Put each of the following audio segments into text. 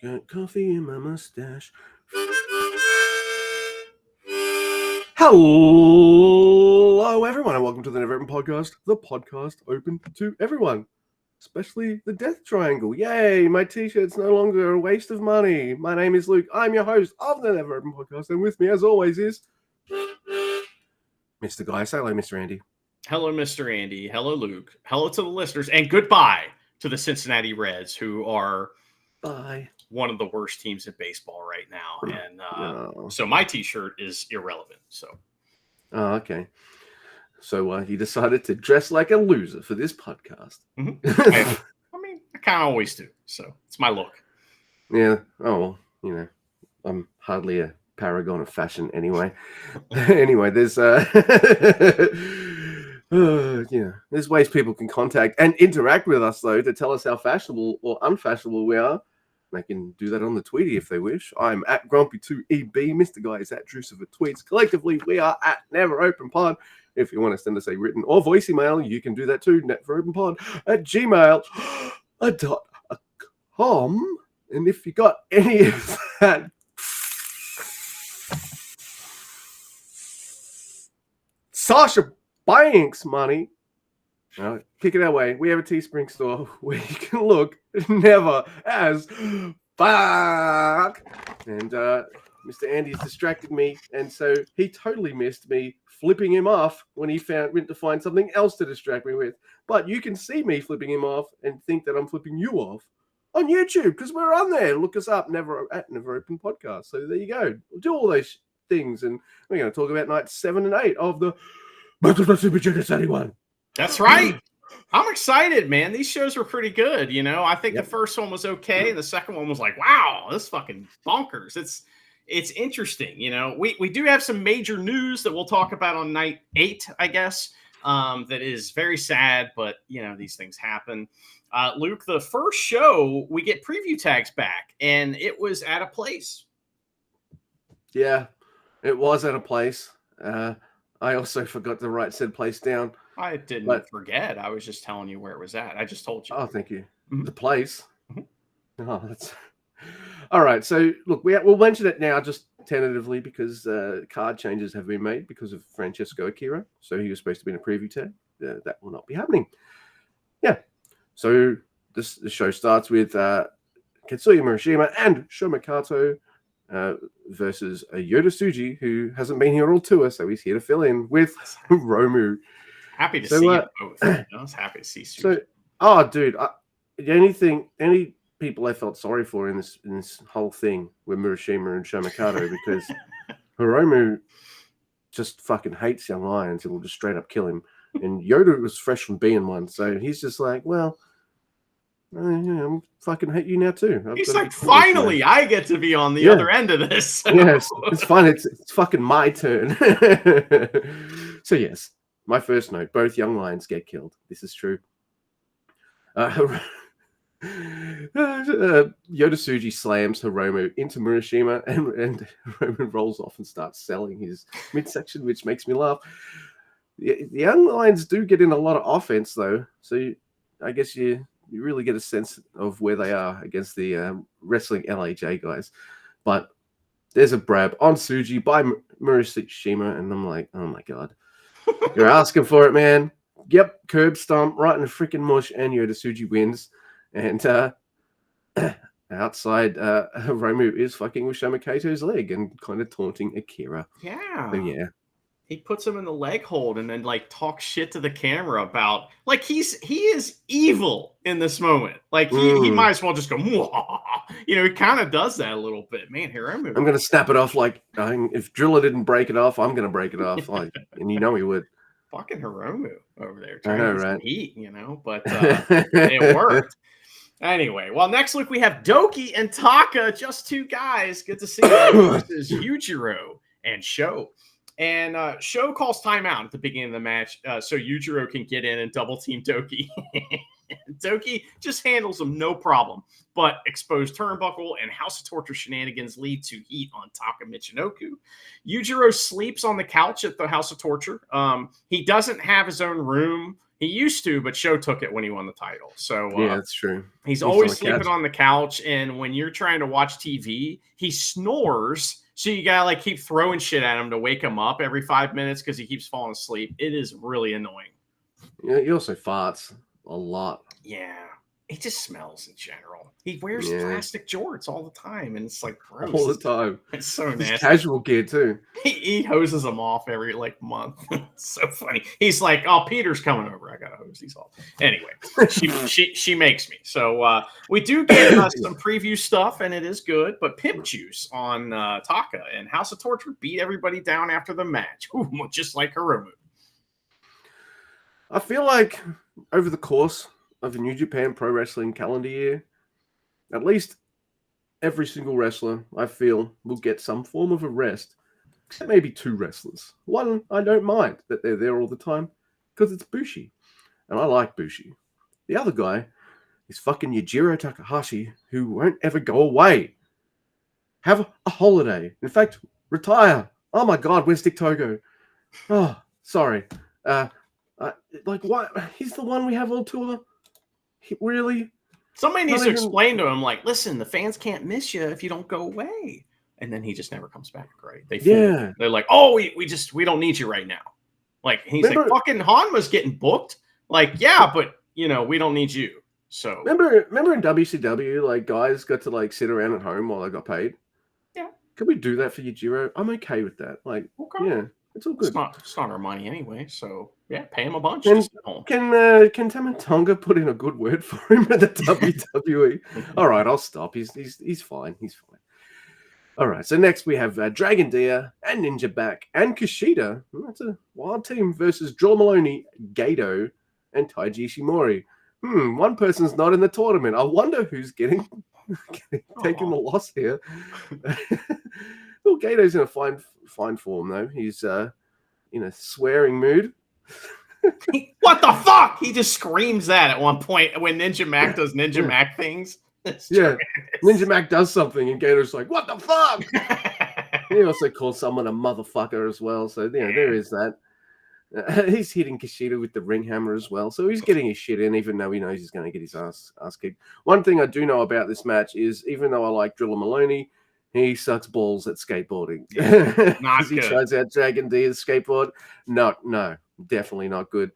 Got coffee in my mustache. Hello, everyone, and welcome to the NeverOpenPod, the podcast open to everyone, especially the Death Triangle. Yay, my t-shirt's no longer a waste of money. My name is Luke. I'm your host of the NeverOpenPod, and with me, as always, is Mr. Guy. Say hello, Mr. Andy. Hello, Mr. Andy. Hello, Luke. Hello to the listeners, and goodbye to the Cincinnati Reds, who are one of the worst teams in baseball right now. And so my T-shirt is irrelevant. So, okay. So you decided to dress like a loser for this podcast. Mm-hmm. I kind of always do. So it's my look. Yeah. Oh, well, I'm hardly a paragon of fashion anyway. Anyway, there's there's ways people can contact and interact with us though to tell us how fashionable or unfashionable we are. They can do that on the Tweety if they wish. I'm at Grumpy2EB. Mr. Guy is at Drucifer Tweets. Collectively, we are at NeverOpenPod. If you want to send us a written or voice email, you can do that too. neveropenpod@gmail.com. And if you got any of that Sasha Banks money, kick it our way. We have a Teespring store where you can look never as fuck. And Mr. Andy's distracted me, and so he totally missed me flipping him off when he went to find something else to distract me with. But you can see me flipping him off and think that I'm flipping you off on YouTube because we're on there. Look us up, at NeverOpenPod. So there you go. We'll do all those things, and we're going to talk about nights 7 and 8 of the Super Jrs 81. That's right. I'm excited, man. These shows were pretty good. I think the first one was okay. And the second one was like, wow, this fucking bonkers. It's interesting. We do have some major news that we'll talk about on night 8, I guess. That is very sad, but these things happen. Luke, the first show, we get preview tags back, and it was at a place. Yeah, it was at a place. I also forgot to write said place down. I didn't forget. I was just telling you where it was at. I just told you. Oh, thank you. Mm-hmm. The place. Mm-hmm. Oh, that's all right. So, look, we'll mention it now just tentatively because card changes have been made because of Francesco Akira. So he was supposed to be in a preview tag. That will not be happening. Yeah. So the show starts with Katsuya Murashima and Sho Mikato versus Yota Tsuji, who hasn't been here all tour, so he's here to fill in with Romu. Happy to see both. I was happy to see Tsuji. Dude, any people I felt sorry for in this whole thing were Murashima and Sho Mikato because Hiromu just fucking hates young lions and will just straight up kill him. And Yota was fresh from being one, so he's just like, well, I'm fucking hate you now too. He's like, finally, I get to be on the other end of this. So. Yes, it's fine. It's fucking my turn. So yes, my first note: both young lions get killed. This is true. Yota Tsuji slams Hiromu into Murashima, and Hiromu rolls off and starts selling his midsection, which makes me laugh. The young lions do get in a lot of offense, though. So I guess you really get a sense of where they are against the wrestling LAJ guys. But there's a brab on Tsuji by Murashima, and I'm like, oh my God. You're asking for it, man. Yep, curb stomp right in the freaking mush, and Yota Tsuji wins. And outside, Hiromu is fucking with Sho Mikato's leg and kind of taunting Akira. Yeah. So, yeah. He puts him in the leg hold and then talks shit to the camera about he is evil in this moment. He might as well just go, he kind of does that a little bit. Man, Hiromu. I'm going to snap it off if Driller didn't break it off, I'm going to break it off. And he would. Fucking Hiromu over there trying to get some heat, but it worked. Anyway, well, next week we have Doki and Taka, just two guys. Good to see you. This is Yujiro and Sho. And Sho calls timeout at the beginning of the match so Yujiro can get in and double team Doki. Doki just handles him no problem. But exposed turnbuckle and House of Torture shenanigans lead to heat on Taka Michinoku. Yujiro sleeps on the couch at the House of Torture. He doesn't have his own room. He used to, but Show took it when he won the title. So yeah, that's true. he's always sleeping on the couch, and when you're trying to watch TV, he snores. So you gotta like keep throwing shit at him to wake him up every 5 minutes because he keeps falling asleep. It is really annoying. Yeah, he also farts a lot. Yeah, he just smells in general. He wears plastic jorts all the time, and it's like gross. All the time. It's so nasty. It's casual gear too. He hoses them off every like month. It's so funny. He's like, "Oh, Peter's coming over. I gotta hose these off." Anyway, she makes me. So we do get some preview stuff, and it is good. But Pimp Juice on Taka and House of Torture beat everybody down after the match, just like Hiromu. I feel like over the course of the New Japan Pro Wrestling calendar year, at least every single wrestler, I feel, will get some form of a rest, except maybe 2 wrestlers. One, I don't mind that they're there all the time, because it's Bushi, and I like Bushi. The other guy is fucking Yujiro Takahashi, who won't ever go away. Have a holiday. In fact, retire. Oh my god, where's Dick Togo? Oh, sorry. Like, what? He's the one we have on tour? Really? Somebody needs to explain to him, like, listen, the fans can't miss you if you don't go away. And then he just never comes back, right? They're like, oh, we don't need you right now. Like, he's like, fucking Hanma's getting booked. Like, yeah, but, we don't need you. So remember in WCW, like, guys got to, like, sit around at home while they got paid? Yeah. Can we do that for Yujiro? I'm okay with that. Like, okay. Yeah, it's all good. It's not our money anyway, so yeah, pay him a bunch. Can Tama Tonga put in a good word for him at the WWE? All right, I'll stop. He's fine. He's fine. All right, so next we have Dragon Dia and Ninja Back and Kushida. That's a wild team versus Joel Maloney, Gato, and Taiji Ishimori. One person's not in the tournament. I wonder who's taking the loss here. Well, Gato's in a fine form though. He's in a swearing mood. What the fuck? He just screams that at one point when Ninja Mac does Ninja Mac things. Ninja Mac does something and Gato's like, "What the fuck?" He also calls someone a motherfucker as well. So there is that. He's hitting Kushida with the ring hammer as well. So he's getting his shit in, even though he knows he's going to get his ass kicked. One thing I do know about this match is, even though I like Driller Maloney, he sucks balls at skateboarding. Not he good. tries out Dragon Dia's skateboard. No, definitely not good.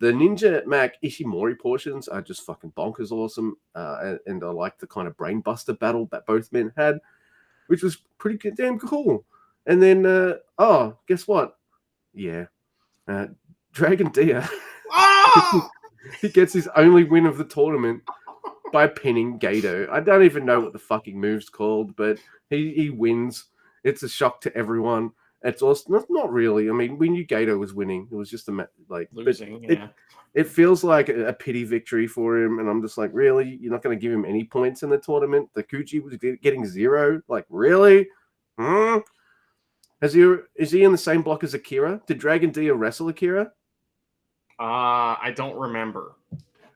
The Ninja Mac Ishimori portions are just fucking bonkers awesome. And I like the kind of brainbuster battle that both men had, which was pretty damn cool. And then, guess what? Yeah. Dragon Dia. Oh! He gets his only win of the tournament by pinning Gato. I don't even know what the fucking move's called, but he wins. It's a shock to everyone. It's also not really. I mean, we knew Gato was winning. It was just losing. Yeah, it feels like a pity victory for him, and I'm just like, really? You're not going to give him any points in the tournament? The Kuchi was getting 0. Like, really? Is he in the same block as Akira? Did Dragon Dia wrestle Akira? I don't remember.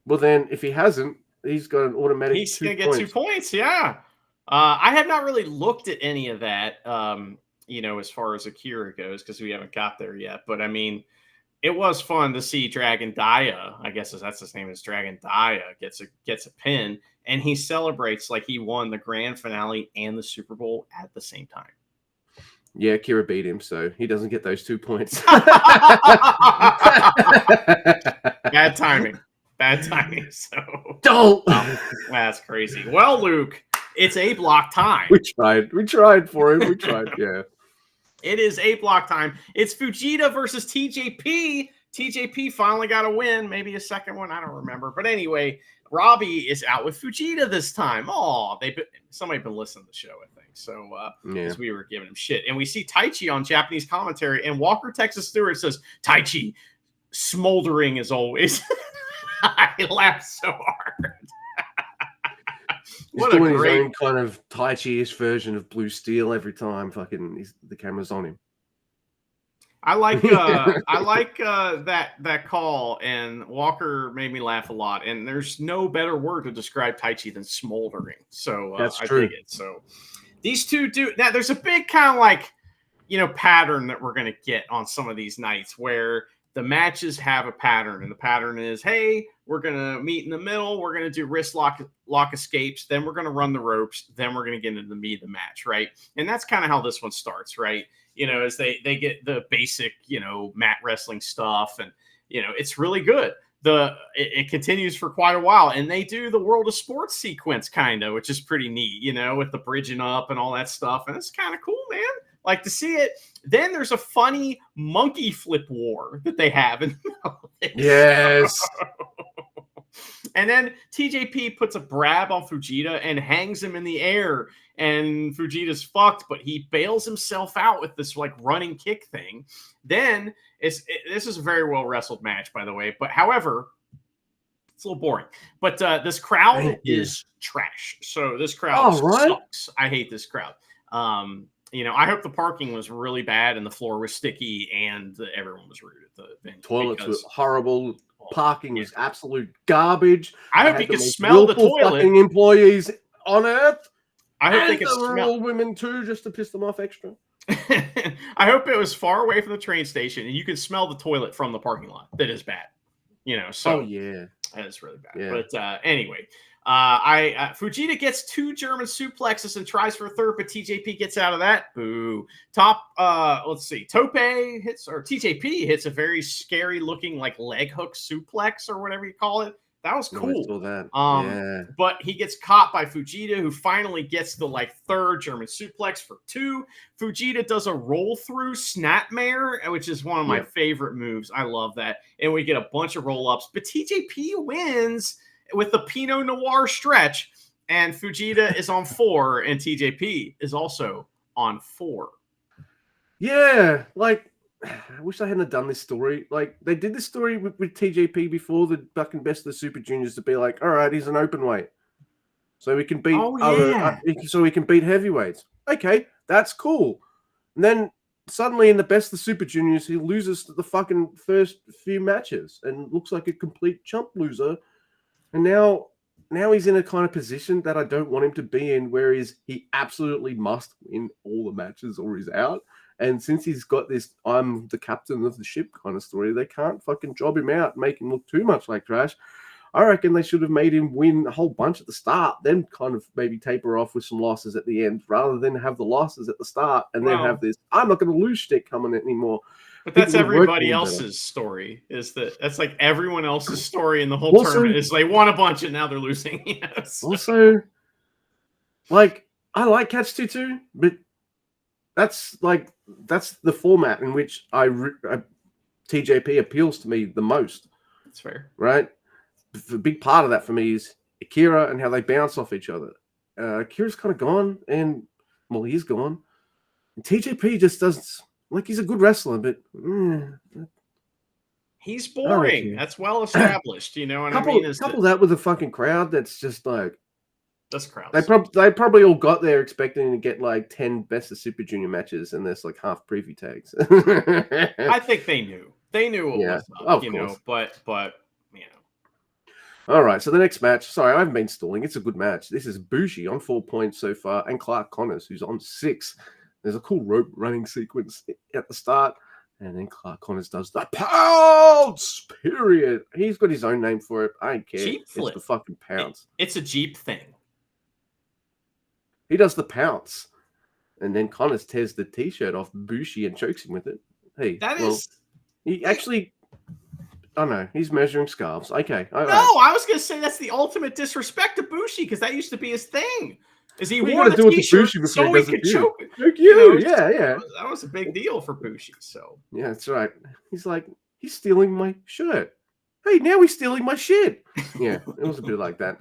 Well, then, if he hasn't, he's got an automatic. He's going to get 2 points. Yeah. I have not really looked at any of that. As far as Akira goes, because we haven't got there yet. But I mean, it was fun to see Dragon Dia. I guess that's his name is Dragon Dia gets a pin, and he celebrates like he won the grand finale and the Super Bowl at the same time. Yeah, Akira beat him, so he doesn't get those 2 points. Bad timing. So don't. That's crazy. Well, Luke, it's A block time. We tried for him. Yeah. It is A block time. It's Fujita versus TJP. TJP finally got a win, maybe a second one. I don't remember. But anyway, Robbie is out with Fujita this time. Oh, somebody been listening to the show, I think. So because we were giving him shit. And we see Taichi on Japanese commentary, and Walker Texas Stewart says, Taichi, smoldering as always. I laughed so hard. He's doing his own kind of Taichi-ish version of Blue Steel every time fucking the camera's on him. I like that call, and Walker made me laugh a lot. And there's no better word to describe Taichi than smoldering. So that's true. I dig it. So these two do now. There's a big kind of like pattern that we're gonna get on some of these nights where the matches have a pattern, and the pattern is, hey, we're gonna meet in the middle, we're gonna do wrist lock escapes, then we're gonna run the ropes, then we're gonna get into the meat of the match, right? And that's kind of how this one starts, right? As they get the basic, mat wrestling stuff, and it's really good. It continues for quite a while, and they do the World of Sports sequence kind of, which is pretty neat, with the bridging up and all that stuff, and it's kind of cool, man. Like to see it. Then there's a funny monkey flip war that they have. Yes. And then TJP puts a grab on Fujita and hangs him in the air. And Fujita's fucked, but he bails himself out with this like running kick thing. Then this is a very well wrestled match, by the way. But however, it's a little boring. But this crowd is trash. So this crowd sucks. I hate this crowd. I hope the parking was really bad and the floor was sticky and everyone was rude at the venue. Toilets were horrible. Parking was absolute garbage. I hope you could smell the toilet. Fucking employees on earth. I hope they could smell all women too, just to piss them off extra. I hope it was far away from the train station and you could smell the toilet from the parking lot. That is bad. So yeah, that is really bad. Yeah. But anyway, Fujita gets 2 German suplexes and tries for a third, but TJP gets out of that. Boo. Let's see. Tope hits, or TJP hits a very scary looking like leg hook suplex or whatever you call it. That was cool. I saw that. But he gets caught by Fujita, who finally gets the third German suplex for 2. Fujita does a roll through snapmare, which is one of my favorite moves. I love that. And we get a bunch of roll ups, but TJP wins with the Pinot Noir stretch, and Fujita is on 4, and TJP is also on 4. Yeah, I wish I hadn't done this story. They did this story with TJP before the fucking Best of the Super Juniors to be like, all right, he's an open weight, so we can beat so we can beat heavyweights. Okay, that's cool. And then suddenly in the Best of the Super Juniors, he loses the fucking first few matches and looks like a complete chump loser. And now he's in a kind of position that I don't want him to be in, where he absolutely must win all the matches or he's out. And since he's got this I'm the captain of the ship kind of story, they can't fucking job him out and make him look too much like trash. I reckon they should have made him win a whole bunch at the start, then kind of maybe taper off with some losses at the end, rather than have the losses at the start and then have this I'm not going to lose shtick coming anymore. But that's everybody else's story. That's like everyone else's story in the whole tournament is they won a bunch and now they're losing. Also, I like Catch 2-2, but that's the format in which TJP appeals to me the most. That's fair, right? The big part of that for me is Akira and how they bounce off each other. Akira's kind of gone, and he's gone. And TJP just doesn't. He's a good wrestler, but he's boring. That's well established. You know what I mean? Couple that with a fucking crowd that's just this crowd. They probably all got there expecting to get 10 Best of Super Junior matches, and there's half preview tags. I think they knew. They knew what was up, but All right, so the next match. Sorry, I haven't been stalling. It's a good match. This is Bushi on 4 points so far, and Clark Connors, who's on 6. There's a cool rope running sequence at the start, and then Clark Connors does the pounce, period. He's got his own name for it. I don't care. Jeep flip. It's the fucking pounce. It's a Jeep thing. He does the pounce, and then Connors tears the T-shirt off Bushi and chokes him with it. Hey, he actually... Oh, no, he's measuring scarves. Okay. I was going to say that's the ultimate disrespect to Bushi, because that used to be his thing. Is he wore the T-shirt so he could choke you. Yeah. That was a big deal for Bushi. So yeah, that's right. He's he's stealing my shirt. Hey, now he's stealing my shit. Yeah, it was a bit like that.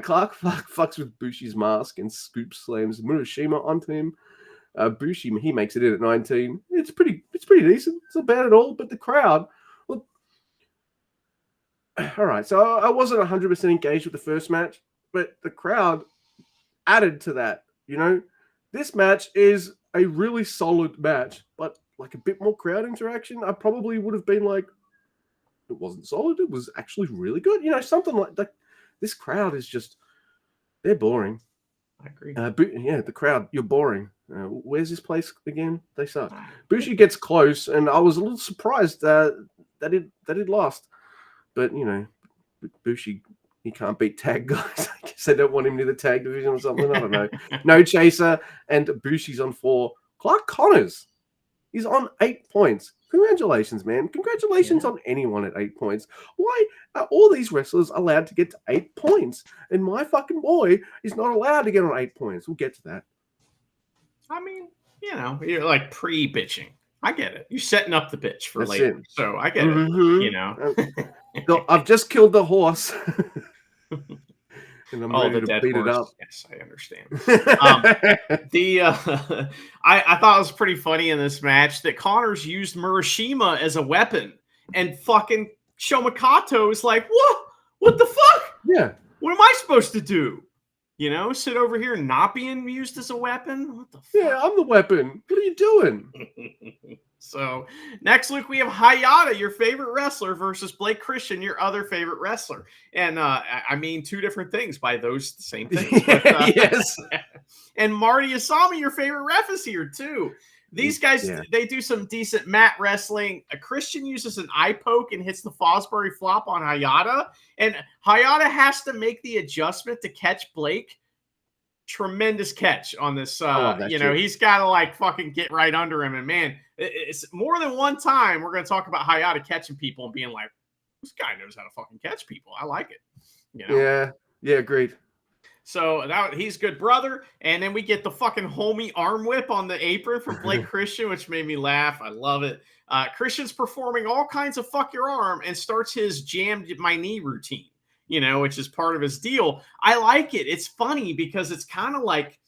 Clark fucks with Bushi's mask and scoop slams Murashima onto him. Bushi, he makes it in at 19. It's pretty decent. It's not bad at all. But the crowd, well, all right. So I wasn't 100% engaged with the first match, but the crowd added to that. This match is a really solid match, but a bit more crowd interaction, I probably would have been it wasn't solid. It was actually really good. Something like that. This crowd is just, they're boring. I agree. The crowd, you're boring. Where's this place again? They suck. Bushi gets close, and I was a little surprised had lost. But Bushi, he can't beat tag guys. I guess they don't want him near the tag division or something. I don't know. No Chaser, and Bushi's on 4. Clark Connors is on 8 points. Congratulations, man. Congratulations on anyone at 8 points. Why are all these wrestlers allowed to get to 8 points? And my fucking boy is not allowed to get on 8 points. We'll get to that. I mean, you're like pre-bitching. I get it. You're setting up the bitch for That's later. it. So I get it, So I've just killed the horse. And I'm ready the to dead beat horse. it up. Yes, I understand. I thought it was pretty funny in this match that Connors used Murashima as a weapon, and fucking Shomakato is like, what the fuck? Yeah. What am I supposed to do? Sit over here not being used as a weapon? What the fuck? Yeah, I'm the weapon. What are you doing? So next week we have Hayata, your favorite wrestler, versus Blake Christian, your other favorite wrestler. And I mean 2 different things by those same things. But, yes. And Marty Asami, your favorite ref, is here too. These guys, they do some decent mat wrestling. A Christian uses an eye poke and hits the Fosbury flop on Hayata. And Hayata has to make the adjustment to catch Blake. Tremendous catch on this. He's got to like fucking get right under him. And man, it's more than one time we're going to talk about Hayata catching people and being like, this guy knows how to fucking catch people. I like it. Yeah, agreed. So he's good brother. And then we get the fucking homie arm whip on the apron from Blake Christian, which made me laugh. I love it. Christian's performing all kinds of fuck your arm and starts his jammed my knee routine, which is part of his deal. I like it. It's funny because it's kind of like,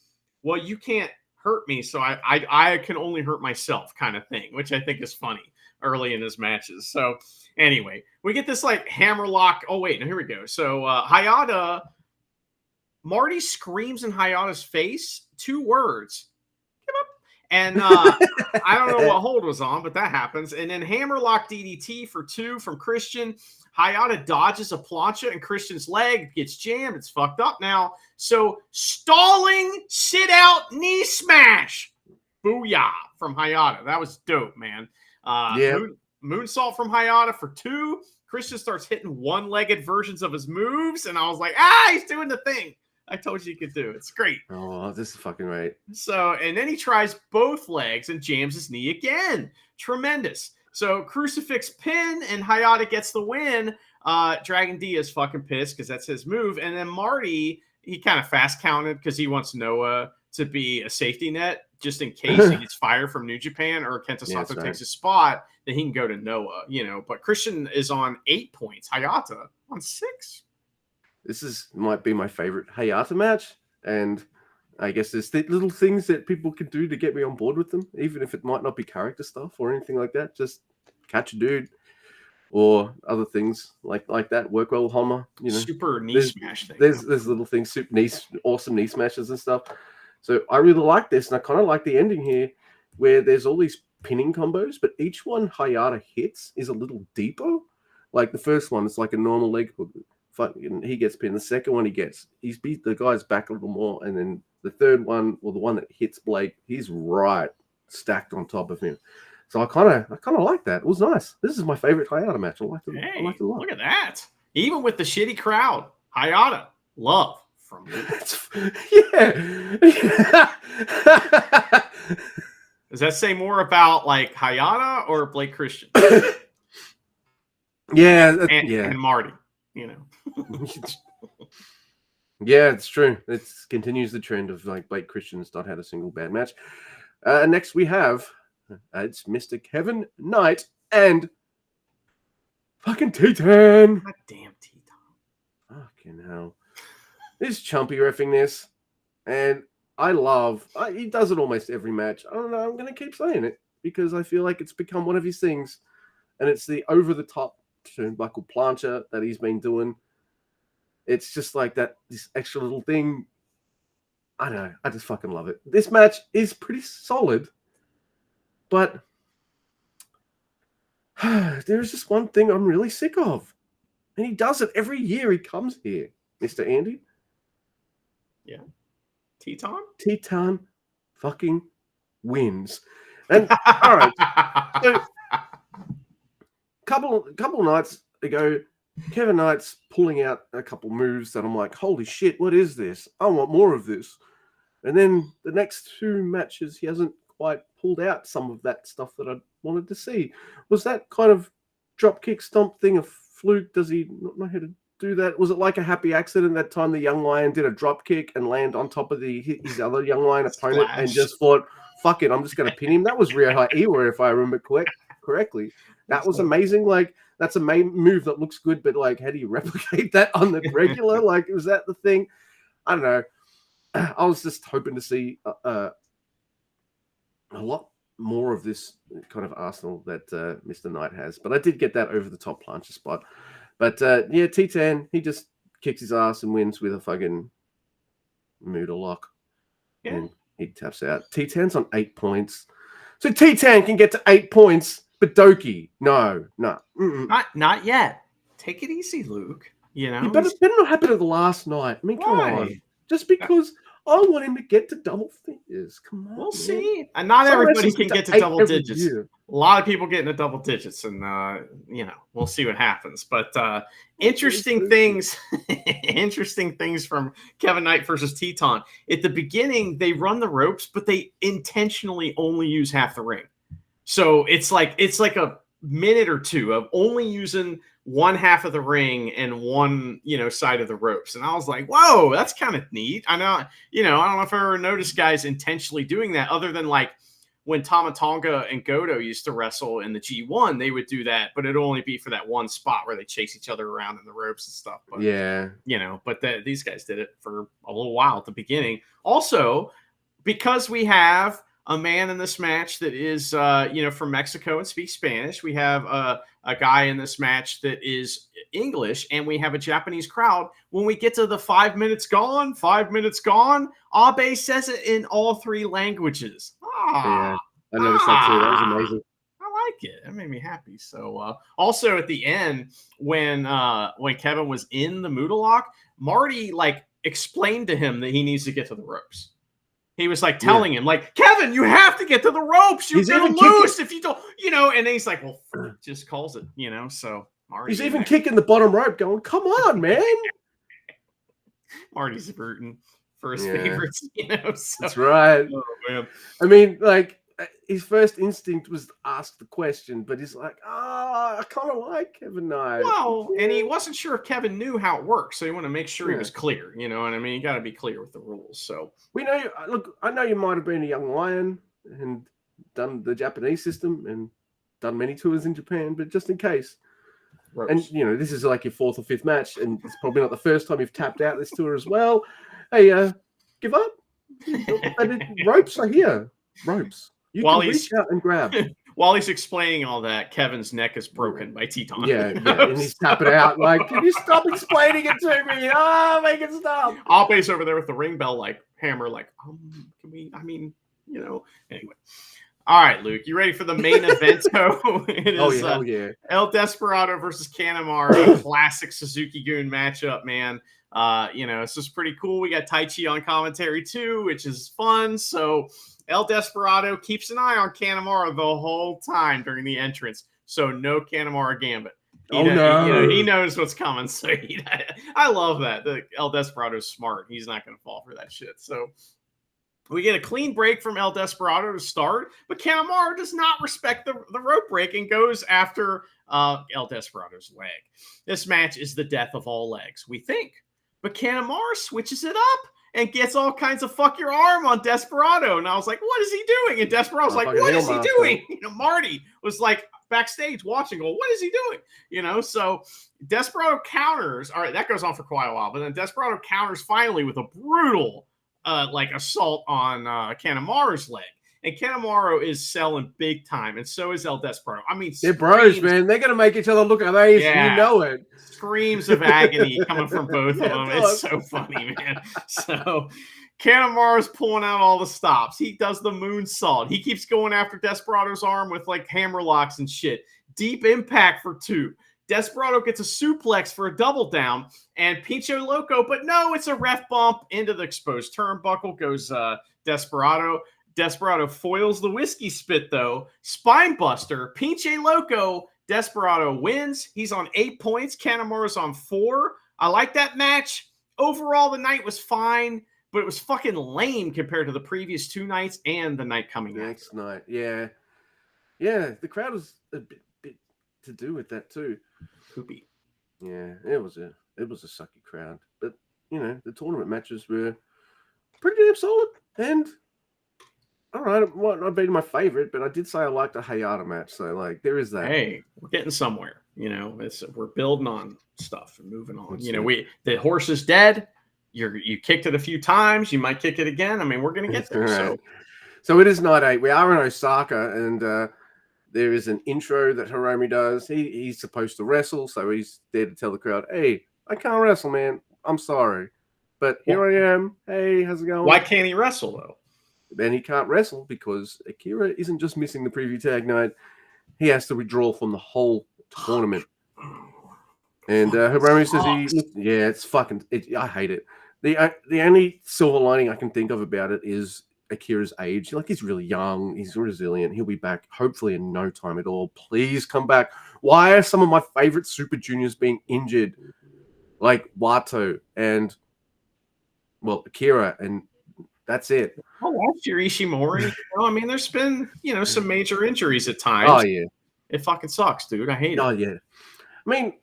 well, you can't hurt me, so I can only hurt myself kind of thing, which I think is funny early in his matches. So anyway, we get this like hammerlock. Oh, wait, no, here we go. So Hayata, Marty screams in Hayata's face 2 words. Give up. And I don't know what hold was on, but that happens. And then hammerlock DDT for 2 from Christian. Hayata dodges a plancha and Christian's leg gets jammed. It's fucked up now. So stalling sit out knee smash. Booyah from Hayata. That was dope, man. Moonsault from Hayata for 2. Christian starts hitting one-legged versions of his moves. And I was like, he's doing the thing I told you could do. It's great. Oh, this is fucking right. So, and then he tries both legs and jams his knee again. Tremendous. So crucifix pin and Hayata gets the win. Dragon D is fucking pissed because that's his move. And then Marty, he kind of fast counted because he wants Noah to be a safety net just in case he gets fired from New Japan or Kenta Sato takes his spot, then he can go to Noah, But Christian is on 8 points. Hayata on 6. This might be my favorite Hayata match. And I guess there's little things that people can do to get me on board with them, even if it might not be character stuff or anything like that. Just catch a dude or other things like that. Work well with Honma, Super knee smash thing. There's little things, super knee, awesome knee smashes and stuff. So I really like this, and I kind of like the ending here, where there's all these pinning combos, but each one Hayata hits is a little deeper. Like the first one, it's like a normal leg hook. He gets pinned. The second one, he's beat the guy's back a little more, and then the third one, or the one that hits Blake, he's right stacked on top of him. So I kind of like that. It was nice. This is my favorite Hayata match. I like it a lot. Look at that. Even with the shitty crowd, Hayata, love from me. Yeah. Does that say more about like Hayata or Blake Christian? And Marty, Yeah, it's true. It continues the trend of like Blake Christian's not had a single bad match. Next we have it's Mr. Kevin Knight and fucking Titan. God damn Titan. Fucking hell. This chumpy reffing this, and he does it almost every match. I don't know, I'm going to keep saying it because I feel like it's become one of his things, and it's the over-the-top turnbuckle plancha that he's been doing. It's just like this extra little thing. I don't know. I just fucking love it. This match is pretty solid, but there's just one thing I'm really sick of, and he does it every year he comes here, Mr. Andy. Yeah. Titan fucking wins. And all right. So, couple nights ago, Kevin Knight's pulling out a couple moves that I'm like, holy shit, what is this? I want more of this. And then the next 2 matches, he hasn't quite pulled out some of that stuff that I wanted to see. Was that kind of drop kick stomp thing a fluke? Does he not know how to do that? Was it like a happy accident that time the young lion did a drop kick and land on top of his other young lion opponent and just thought, fuck it, I'm just going to pin him? That was Ryohei Iwa, if I remember correctly. That was amazing. Like, that's a main move that looks good, but like, how do you replicate that on the regular? Like, was that the thing? I don't know. I was just hoping to see a lot more of this kind of arsenal that Mr. Knight has. But I did get that over the top plancha spot. But yeah, Titan, he just kicks his ass and wins with a fucking Muda lock. Yeah. And he taps out. Titan's on 8 points. So Titan can get to 8 points, but Doki, no. Not yet. Take it easy, Luke. You know, but it better not happen at the last night. I mean, come on. Just because I want him to get to double figures. Come on. We'll see. And not everybody can get to double digits. A lot of people get into double digits, and we'll see what happens. But interesting things from Kevin Knight versus Teton. At the beginning, they run the ropes, but they intentionally only use half the ring. So it's like a minute or two of only using one half of the ring and one, side of the ropes. And I was like, whoa, that's kind of neat. I know, I don't know if I ever noticed guys intentionally doing that, other than like when Tama Tonga and Goto used to wrestle in the G1, they would do that, but it'd only be for that one spot where they chase each other around in the ropes and stuff. But, yeah. But these guys did it for a little while at the beginning. Also, because we have a man in this match that is, from Mexico and speaks Spanish. We have a guy in this match that is English, and we have a Japanese crowd. When we get to the 5 minutes gone, Abe says it in all 3 languages. Yeah, I noticed that too. That was amazing. I like it. That made me happy. So, also at the end, when Kevin was in the Muda lock, Marty explained to him that he needs to get to the ropes. He was telling him, Kevin, you have to get to the ropes. You're going to lose if you don't, and then he's like, well, just calls it, so Marty. He's even kicking the bottom rope going, come on, man. Marty's rooting for his favorites, So. That's right. Oh, man. I mean, his first instinct was to ask the question, but he's like, I kind of like Kevin Knight. Well, and he wasn't sure if Kevin knew how it worked, so he wanted to make sure he was clear. You know what I mean? You got to be clear with the rules. So we know. Look, I know you might have been a young lion and done the Japanese system and done many tours in Japan, but just in case. Ropes. And this is like your 4th or 5th match, and it's probably not the first time you've tapped out this tour as well. Hey, give up. Ropes are here. Ropes. You can reach out and grab. While he's explaining all that, Kevin's neck is broken by Teton. Yeah, and he's tapping out can you stop explaining it to me? Make it stop. Abe's over there with the ring bell, hammer, can we, anyway. All right, Luke, you ready for the main event? It is El Desperado versus Kanemaru, a classic Suzuki-gun matchup, man. This is pretty cool. We got Taichi on commentary too, which is fun. So El Desperado keeps an eye on Kanemaru the whole time during the entrance. So no Kanemaru gambit. He knows what's coming. So I love that. El Desperado's smart. He's not going to fall for that shit. So we get a clean break from El Desperado to start, but Kanemaru does not respect the rope break and goes after El Desperado's leg. This match is the death of all legs, we think. But Kanemaru switches it up and gets all kinds of fuck your arm on Desperado. And I was like, what is he doing? And Desperado's like, what is he doing? Marty was backstage watching, going, what is he doing? So Desperado counters. All right, that goes on for quite a while. But then Desperado counters finally with a brutal assault on Kanemaru's leg. And Kanemaru is selling big time, and so is El Desperado. I mean, they're bros, man. They're gonna make each other look amazing. Yeah. You know it. Screams of agony coming from both of them. It's so funny, man. So Kanemaru's pulling out all the stops. He does the moonsault. He keeps going after Desperado's arm with hammer locks and shit. Deep impact for 2. Desperado gets a suplex for a double down, and Pincho Loco, but no, it's a ref bump into the exposed turnbuckle. Goes Desperado. Desperado foils the whiskey spit, though. Spine buster. Pinche Loco. Desperado wins. He's on 8 points. Kanemaru's on 4. I like that match. Overall, the night was fine, but it was fucking lame compared to the previous 2 nights and the night coming next after. night. Yeah. Yeah, the crowd was a bit to do with that too. Poopy. Yeah, it was a sucky crowd. But, the tournament matches were pretty damn solid. And, all right, it might not be my favorite, but I did say I liked the Hayata match. So, like, there is that. Hey, we're getting somewhere. We're building on stuff and moving on. That's The horse is dead. You kicked it a few times. You might kick it again. I mean, we're going to get there. Right. So it is night 8. We are in Osaka, and there is an intro that Hiromu does. He's supposed to wrestle, so he's there to tell the crowd, hey, I can't wrestle, man. I'm sorry. But here I am. Hey, how's it going? Why can't he wrestle, though? Then he can't wrestle because Akira isn't just missing the preview tag night. He has to withdraw from the whole tournament. And Hiromu says it's fucking... I hate it. The only silver lining I can think of about it is Akira's age. Like, he's really young. He's resilient. He'll be back hopefully in no time at all. Please come back. Why are some of my favorite Super Juniors being injured? Like Wato and, Akira, and that's it. Oh, last year Ishimori. I mean, there's been, some major injuries at times. Oh, yeah. It fucking sucks, dude. I hate it. Oh, yeah. I mean,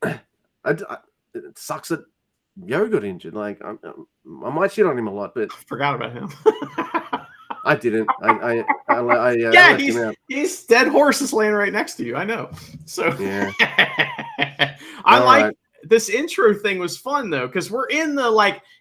it sucks that Yo got injured. Like, I might shit on him a lot, but... I forgot about him. I didn't. He's dead horses laying right next to you. I know. So yeah. This intro thing was fun though, because we're in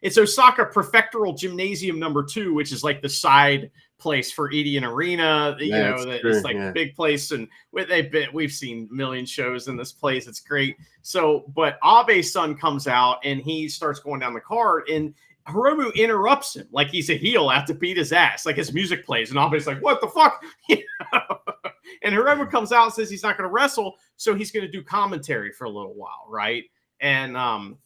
it's Osaka Prefectural Gymnasium number 2, which is like the side place for Edion Arena. It's like a big place, and we've seen a million shows in this place. It's great. So, but Abe's son comes out and he starts going down the card, and Hiromu interrupts him like he's a heel after beat his ass. Like his music plays, and Abe's like, "What the fuck?" And Hiromu comes out and says he's not going to wrestle, so he's going to do commentary for a little while, right? And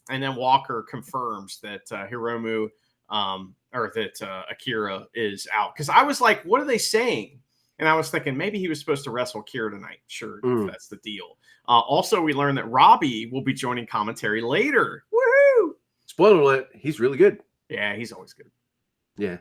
then Walker confirms that Hiromu or that Akira is out. Because I was like, what are they saying? And I was thinking maybe he was supposed to wrestle Akira tonight. Sure, if that's the deal. Also, we learned that Robbie will be joining commentary later. Woohoo! Spoiler alert, he's really good. Yeah, he's always good. Yeah.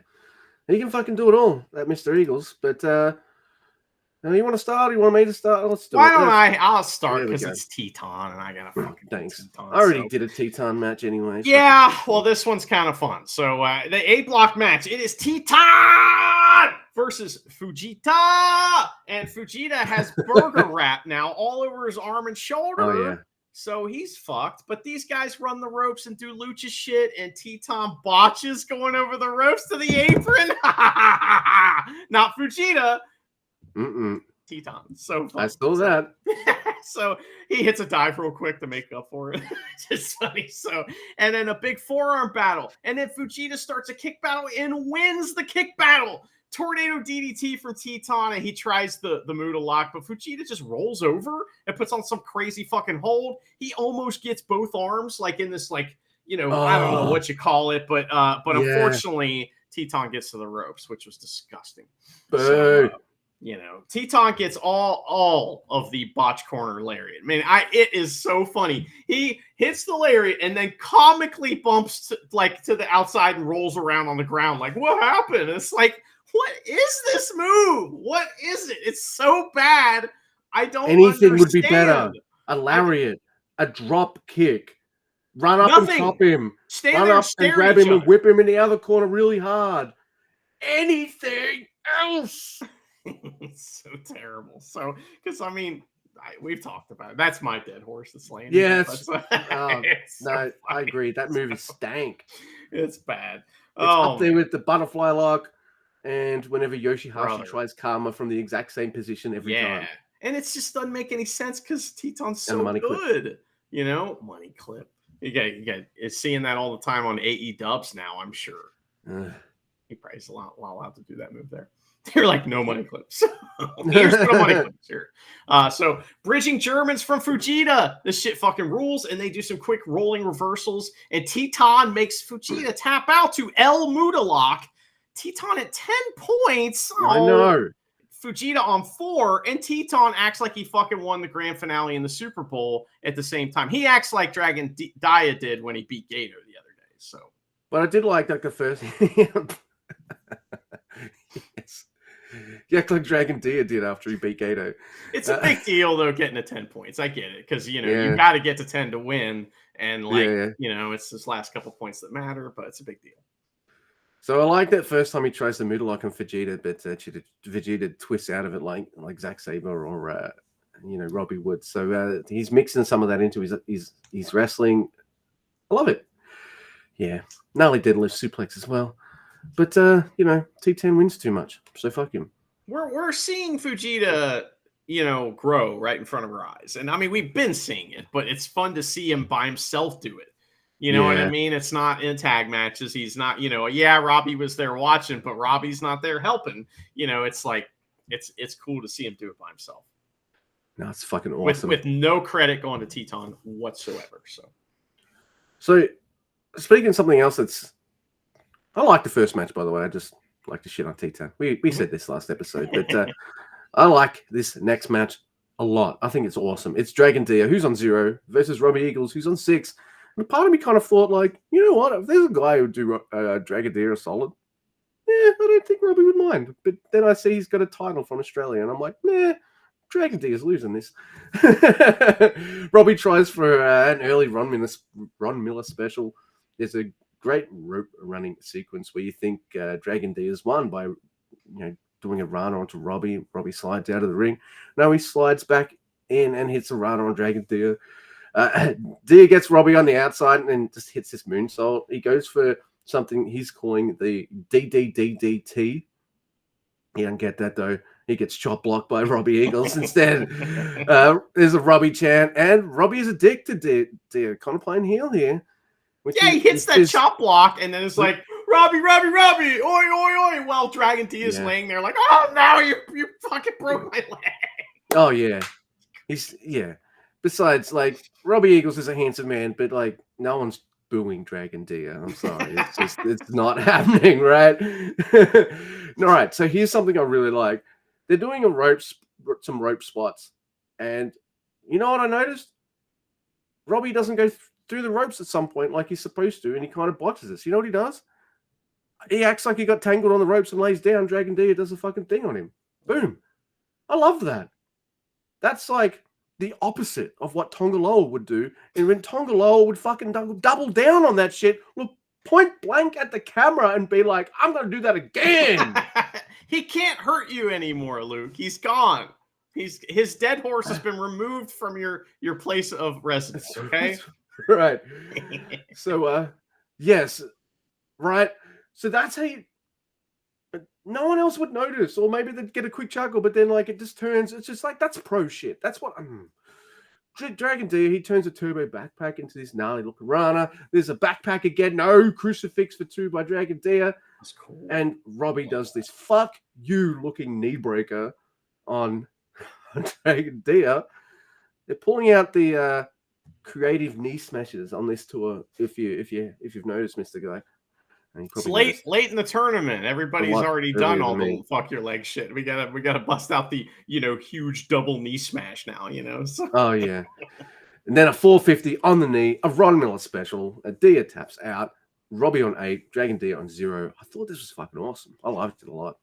He can fucking do it all, that Mr. Eagles. But you want to start? You want me to start? Let's do it. Why don't I? I'll start because it's Teton, and I got to fucking thanks. Teton, I already did a Teton match anyway. So. Yeah, well, this one's kind of fun. So the A-block match, it is Teton versus Fujita, and Fujita has burger wrap now all over his arm and shoulder. Oh yeah. So he's fucked. But these guys run the ropes and do lucha shit, and Teton botches going over the ropes to the apron. Not Fujita. Teton. So fun. I stole that. So he hits a dive real quick to make up for it. Just funny. So, and then a big forearm battle. And then Fujita starts a kick battle and wins the kick battle. Tornado DDT from Teton, and he tries the Muda lock, but Fujita just rolls over and puts on some crazy fucking hold. He almost gets both arms, like in this, I don't know what you call it, but unfortunately, Teton gets to the ropes, which was disgusting. So, Teton gets all of the botch corner lariat. I mean, it is so funny. He hits the lariat and then comically bumps to the outside and rolls around on the ground. Like, what happened? It's like, what is this move? What is it? It's so bad. I don't Anything understand. would be better. A lariat, a drop kick, run up and chop him, run up and grab him and whip him in the other corner really hard. Anything else? It's so terrible. So, because we've talked about it. That's my dead horse that's laying. Yes. I agree. That movie stank. It's bad. It's up there with the butterfly lock, and whenever Yoshihashi tries karma from the exact same position every time. And it just doesn't make any sense because Teton's so good. Clip. Money clip. You got seeing that all the time on AE dubs now, I'm sure. He probably is not allowed to do that move there. They're like, no money clips. Here's no money clips here. So bridging Germans from Fujita. This shit fucking rules. And they do some quick rolling reversals. And Teton makes Fujita tap out to El Muda lock. Teton at 10 points. I know. Fujita on 4, and Teton acts like he fucking won the grand finale in the Super Bowl at the same time. He acts like Dragon Dia did when he beat Gato the other day. So, but I did like the first. Yes. You act like Dragon Dia did after he beat Gato. It's a big deal though, getting to 10 points. I get it, because you got to get to 10 to win, and it's this last couple points that matter, but it's a big deal. So I like that first time he tries the middle lock on Vegeta, but Vegeta twists out of it like Zack Sabre or Robbie would. So he's mixing some of that into his wrestling. I love it. Yeah, gnarly deadlift suplex as well. But T10 wins too much, so fuck him. We're seeing Fujita, grow right in front of our eyes, and I mean we've been seeing it, but it's fun to see him by himself do it. You know what I mean? It's not in tag matches. He's not, Robbie was there watching, but Robbie's not there helping. It's like it's cool to see him do it by himself. No, it's fucking awesome. With no credit going to Teton whatsoever. So speaking of something else I like the first match, by the way. I just like to shit on Teton. We said this last episode, but I like this next match a lot. I think it's awesome. It's Dragon Dia, who's on 0, versus Robbie Eagles, who's on 6. And part of me kind of thought, like, you know what? If there's a guy who would do Dragon Dia a solid, I don't think Robbie would mind. But then I see he's got a title from Australia, and I'm like, Dragon Dia's losing this. Robbie tries for an early Ron Miller special. There's a great rope running sequence where you think Dragon Dia's won by, doing a Rana onto Robbie. Robbie slides out of the ring. No, he slides back in and hits a Rana on Dragon Dia. Dia gets Robbie on the outside and then just hits this moonsault. He goes for something he's calling the DDDDT. He doesn't get that though. He gets chop blocked by Robbie Eagles instead. There's a Robbie chant, and Robbie is a dick to Dia. Kind of playing heel here. He hits that chop block, and then it's like, Robbie, oi, oi, oi. While Dragon D is laying there like, oh, no, you fucking broke my leg. Oh, yeah. Besides, like, Robbie Eagles is a handsome man, but, like, no one's booing Dragon Dia. I'm sorry. It's not happening, right? All right, so here's something I really like. They're doing some rope spots, and you know what I noticed? Robbie doesn't go through the ropes at some point like he's supposed to, and he kind of botches this. You know what he does? He acts like he got tangled on the ropes and lays down. Dragon Dia does a fucking thing on him. Boom. I love that. That's like the opposite of what Tongaloa would do. And when Tongaloa would fucking double down on that shit, look point blank at the camera and be like, I'm going to do that again. He can't hurt you anymore, Luke. He's gone. His dead horse has been removed from your place of residence, okay? Right. So, yes. Right. So that's how no one else would notice, or maybe they'd get a quick chuckle, but then like it just turns, it's just like, that's pro shit. That's what Dragon Dia, he turns a turbo backpack into this gnarly looking Rana. There's a backpack again. No crucifix for 2 by Dragon Dia. That's cool. And Robbie does this fuck you looking knee breaker on Dragon Dia. They're pulling out the creative knee smashes on this tour. If you've noticed, Mr. Guy. It's late in the tournament. Everybody's already done all the fuck your leg shit. We gotta bust out the huge double knee smash now. So. Oh yeah, and then a 450 on the knee, a Ron Miller special. A Dia taps out. Robbie on 8, Dragon Dia on 0. I thought this was fucking awesome. I liked it a lot.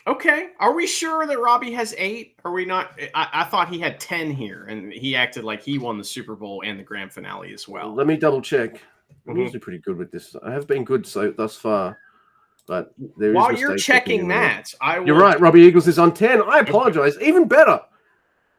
Okay, are we sure that Robbie has 8? Are we not? I thought he had 10 here, and he acted like he won the Super Bowl and the grand finale as well. Let me double check. I'm usually pretty good with this. I have been good thus far, but while you're checking that, you're right. Robbie Eagles is on 10. I apologize. Even better.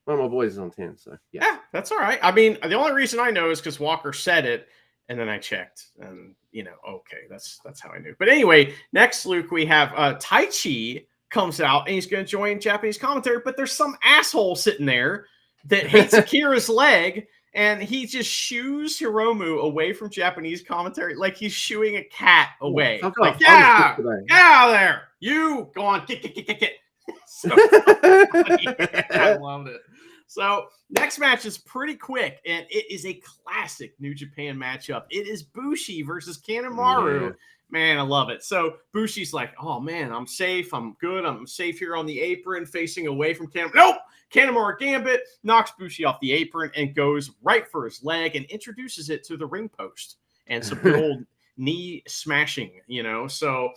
One of my boys is on 10. So yeah, that's all right. I mean, the only reason I know is because Walker said it, and then I checked, and okay, that's how I knew. But anyway, next, Luke, we have Taichi comes out, and he's going to join Japanese commentary, but there's some asshole sitting there that hates Akira's leg. And he just shoos Hiromu away from Japanese commentary like he's shooing a cat away. Like, get out of there. You go on, get. So funny. I loved it. So next match is pretty quick, and it is a classic New Japan matchup. It is Bushi versus Kanemaru. Yeah. Man, I love it. So Bushi's like, oh man, I'm safe. I'm good. I'm safe here on the apron, facing away from Kanemaru. Nope! Kanemaru Gambit knocks Bushi off the apron and goes right for his leg and introduces it to the ring post. And some good old knee smashing, you know. So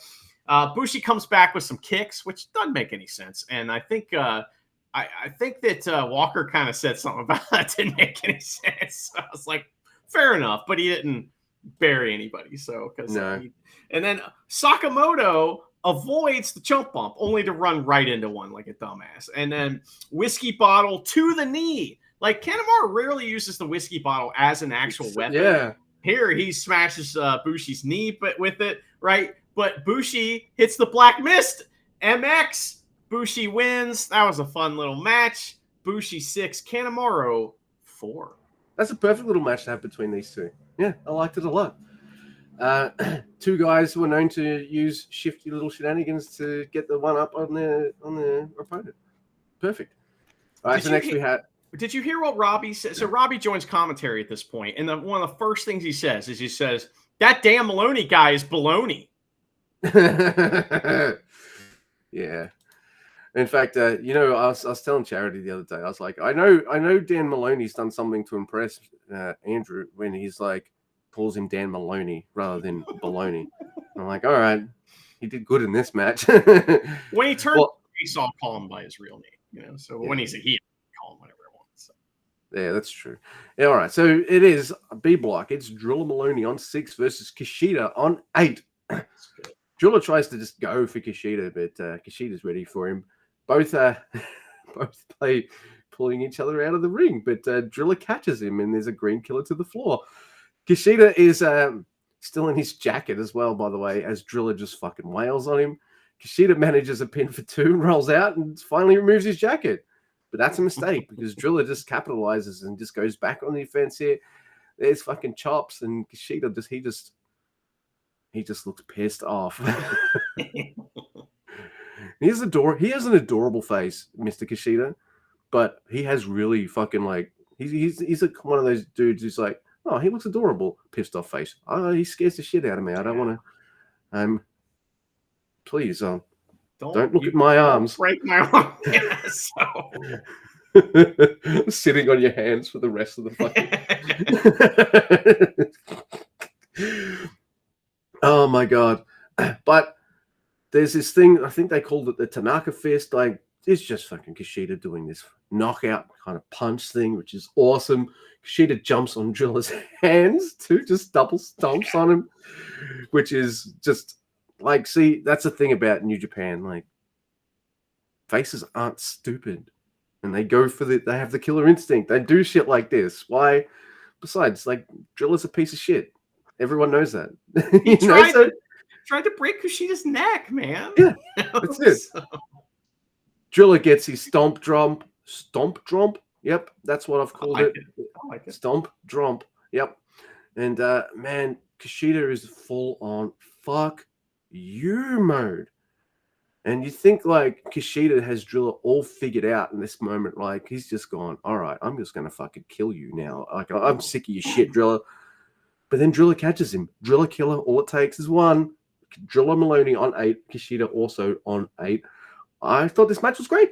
Bushi comes back with some kicks, which doesn't make any sense. And I think I think that Walker kind of said something about that didn't make any sense. So I was like, fair enough, but he didn't bury anybody. So because and then Sakamoto avoids the chump bump only to run right into one like a dumbass. And then whiskey bottle to the knee. Like Kanemaru rarely uses the whiskey bottle as an actual weapon. Yeah. Here he smashes Bushi's knee, but with it, right? But Bushi hits the Black Mist. MX. Bushi wins. That was a fun little match. Bushi 6, Kanemaru 4. That's a perfect little match to have between these two. Yeah, I liked it a lot. Two guys who are known to use shifty little shenanigans to get the one up on their opponent. Perfect. All right, so next we had. Did you hear what Robbie said? So Robbie joins commentary at this point, and one of the first things he says is that damn Maloney guy is baloney. Yeah. In fact, I was telling Charity the other day, I was like, I know Dan Maloney's done something to impress Andrew when he's like calls him Dan Maloney rather than baloney. I'm like, all right, he did good in this match. When he turned, he saw call him by his real name, So when he's a heel, call him whatever he wants. So. Yeah, that's true. Yeah, all right, so it is a B block. It's Driller Maloney on 6 versus Kushida on 8. Driller tries to just go for Kushida, but Kushida's ready for him. Both play pulling each other out of the ring, but Driller catches him, and there's a green killer to the floor. Kushida is still in his jacket as well, by the way, as Driller just fucking wails on him. Kushida manages a pin for 2, rolls out, and finally removes his jacket. But that's a mistake because Driller just capitalizes and just goes back on the offense here. There's fucking chops, and Kushida he just looks pissed off. He has an adorable face, Mr. Kushida, but he has really fucking like he's like one of those dudes who's like, oh, he looks adorable, pissed off face. Oh, he scares the shit out of me. I don't want to. Please, don't look at my arms. Break my arm. Yeah, so. Sitting on your hands for the rest of the fucking. Oh my god! But there's this thing. I think they called it the Tanaka Fist. Like it's just fucking Kushida doing this knockout kind of punch thing, which is awesome. Kushida jumps on Driller's hands too, just double stomps on him, which is just like, see, that's the thing about New Japan. Like, faces aren't stupid, and they have the killer instinct. They do shit like this. Why? Besides, like, Driller's a piece of shit. Everyone knows that. He tried to break Kushida's neck, man. Yeah, that's it. So. Driller gets his stomp drop. Yep, that's what I've called it. I like it. Stomp drop. Yep. And man, Kushida is full on fuck you mode. And you think like Kushida has Driller all figured out in this moment. Like he's just gone, all right, I'm just gonna fucking kill you now. Like I'm sick of your shit, Driller. But then Driller catches him. Driller killer. All it takes is one. Driller Maloney on 8. Kushida also on 8. I thought this match was great.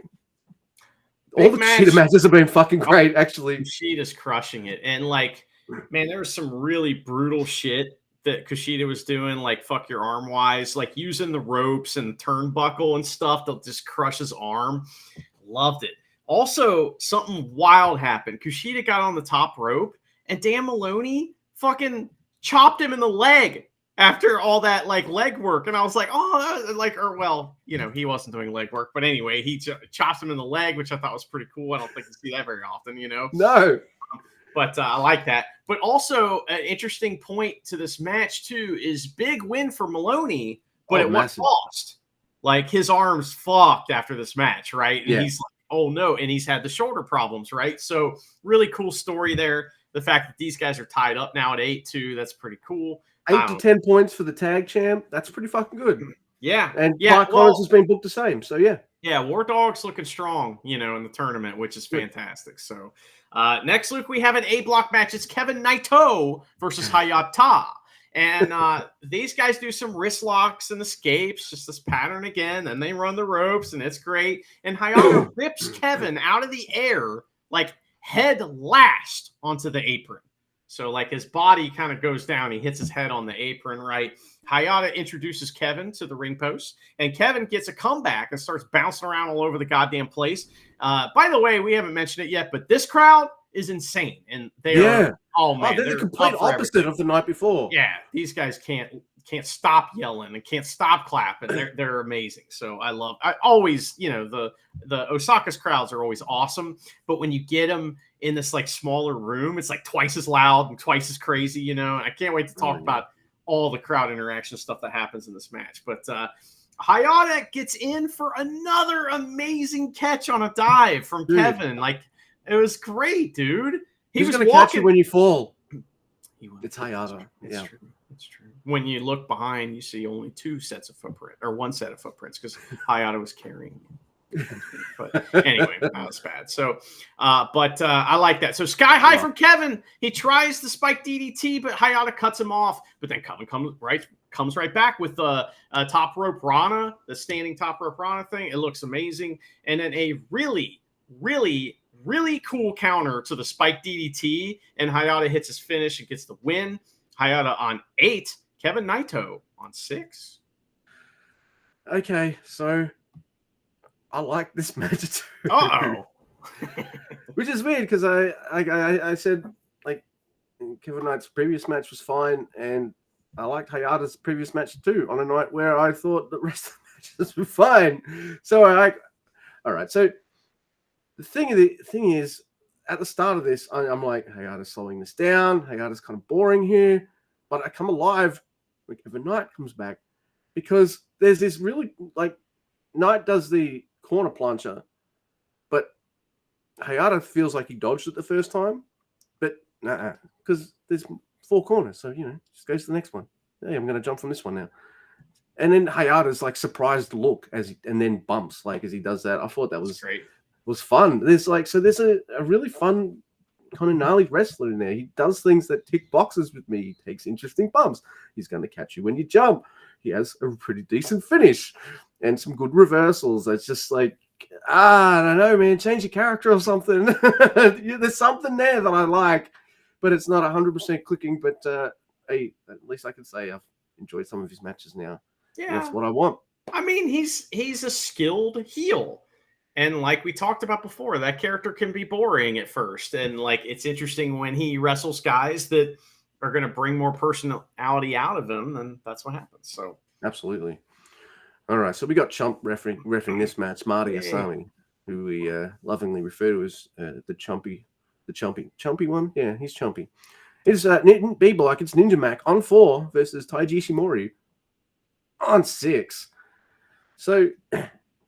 All the Kushida matches have been fucking great, actually. Kushida's crushing it. And, like, man, there was some really brutal shit that Kushida was doing, like, fuck your arm wise, like using the ropes and the turnbuckle and stuff that just crush his arm. Loved it. Also, something wild happened. Kushida got on the top rope, and Dan Maloney fucking chopped him in the leg after all that like leg work. And I was like, oh, like, or well, you know, he wasn't doing leg work, but anyway, he chops him in the leg, which I thought was pretty cool. I don't think you see that very often, you know? No. But I like that. But also an interesting point to this match too is big win for Maloney, but it was lost. Like his arm's fucked after this match, right? And he's like, oh no. And he's had the shoulder problems, right? So really cool story there. The fact that these guys are tied up now at 8 too, that's pretty cool. 8 to 10 points for the tag champ. That's pretty fucking good. Yeah. And Clark Connors has been booked the same. So yeah. Yeah, War Dog's looking strong, in the tournament, which is fantastic. So next, Luke, we have an A block match. It's Kevin Naito versus Hayata. And these guys do some wrist locks and escapes, just this pattern again. Then they run the ropes, and it's great. And Hayata rips Kevin out of the air, like head last onto the apron. So like his body kind of goes down. He hits his head on the apron, right? Hayata introduces Kevin to the ring post, and Kevin gets a comeback and starts bouncing around all over the goddamn place. By the way, we haven't mentioned it yet, but this crowd is insane, and they are. Oh man, they're the complete opposite of the night before. Yeah, these guys can't stop yelling and can't stop clapping. They're amazing. So I always, the Osaka's crowds are always awesome, but when you get them in this like smaller room, it's like twice as loud and twice as crazy. I can't wait to talk about all the crowd interaction stuff that happens in this match. But Hayata gets in for another amazing catch on a dive from Kevin. Like, it was great, dude. He's going to catch you when you fall. It's Hayata. It's true. It's true. When you look behind, you see only one set of footprints because Hayata was carrying him. But anyway, that was bad. So, but I like that. So sky high from Kevin. He tries the spike DDT, but Hayata cuts him off. But then Kevin comes right back with the top rope Rana, the standing top rope Rana thing. It looks amazing. And then a really, really, really cool counter to the spike DDT, and Hayata hits his finish and gets the win. Hayata on 8, Kevin Naito on 6. Okay, so I like this match too. Uh-oh. Which is weird because I said like Kevin Knight's previous match was fine, and I liked Hayata's previous match too on a night where I thought the rest of the matches were fine. So all right. So the thing is, at the start of this, I'm like, Hayata's slowing this down. Hayata's kind of boring here, but I come alive when Kevin Knight comes back because there's this really like Knight does the corner plancher, but Hayata feels like he dodged it the first time, but because there's 4 corners, so just goes to the next one. Hey, I'm going to jump from this one now, and then Hayata's like surprised look and then bumps like as he does that. I thought that was great. Was fun. There's a really fun kind of gnarly wrestler in there. He does things that tick boxes with me. He takes interesting bumps. He's going to catch you when you jump. He has a pretty decent finish and some good reversals. It's just like, I don't know, man, change your character or something. There's something there that I like, but it's not 100% clicking. But hey, at least I can say I've enjoyed some of his matches now. Yeah, and that's what I want. I mean, he's a skilled heel. And like we talked about before, that character can be boring at first. And like it's interesting when he wrestles guys that are going to bring more personality out of him, and that's what happens. So absolutely. All right. So we got Chump reffing this match, Marty Asami, who we lovingly refer to as the chumpy one. Yeah, he's chumpy. It's B block. It's Ninja Mac on 4 versus Taiji Ishimori on 6. So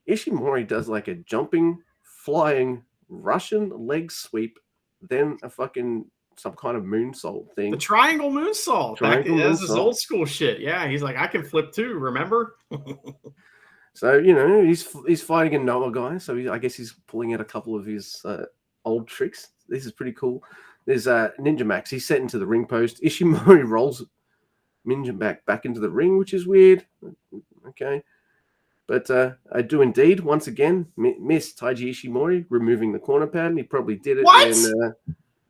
Ishimori does like a jumping, flying Russian leg sweep, then a fucking some kind of moonsault thing. The triangle moonsault. That's his old school shit. Yeah, he's like, I can flip too, remember? So, he's fighting a Noah guy, so I guess he's pulling out a couple of his old tricks. This is pretty cool. There's Ninja Max. He's set into the ring post. Ishimori rolls Ninja Mac back into the ring, which is weird. Okay. But I do indeed, once again, miss Taiji Ishimori removing the corner pad. He probably did it. What?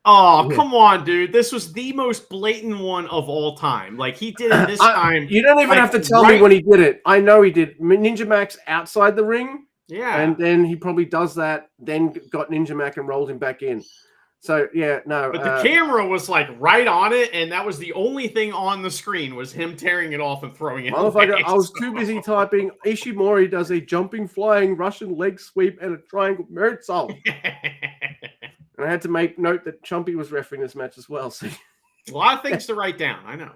Come on, dude. This was the most blatant one of all time. Like, he did it this time. You don't even have to tell me when he did it. I know he did. Ninja Max outside the ring. Yeah. And then he probably does that, then got Ninja Mac and rolled him back in. So, yeah, no. But the camera was, like, right on it, and that was the only thing on the screen was him tearing it off and throwing it away. I was too busy typing, Ishimori does a jumping, flying Russian leg sweep and a triangle moonsault. And I had to make note that Chumpy was refereeing this match as well. So a lot of things to write down, I know.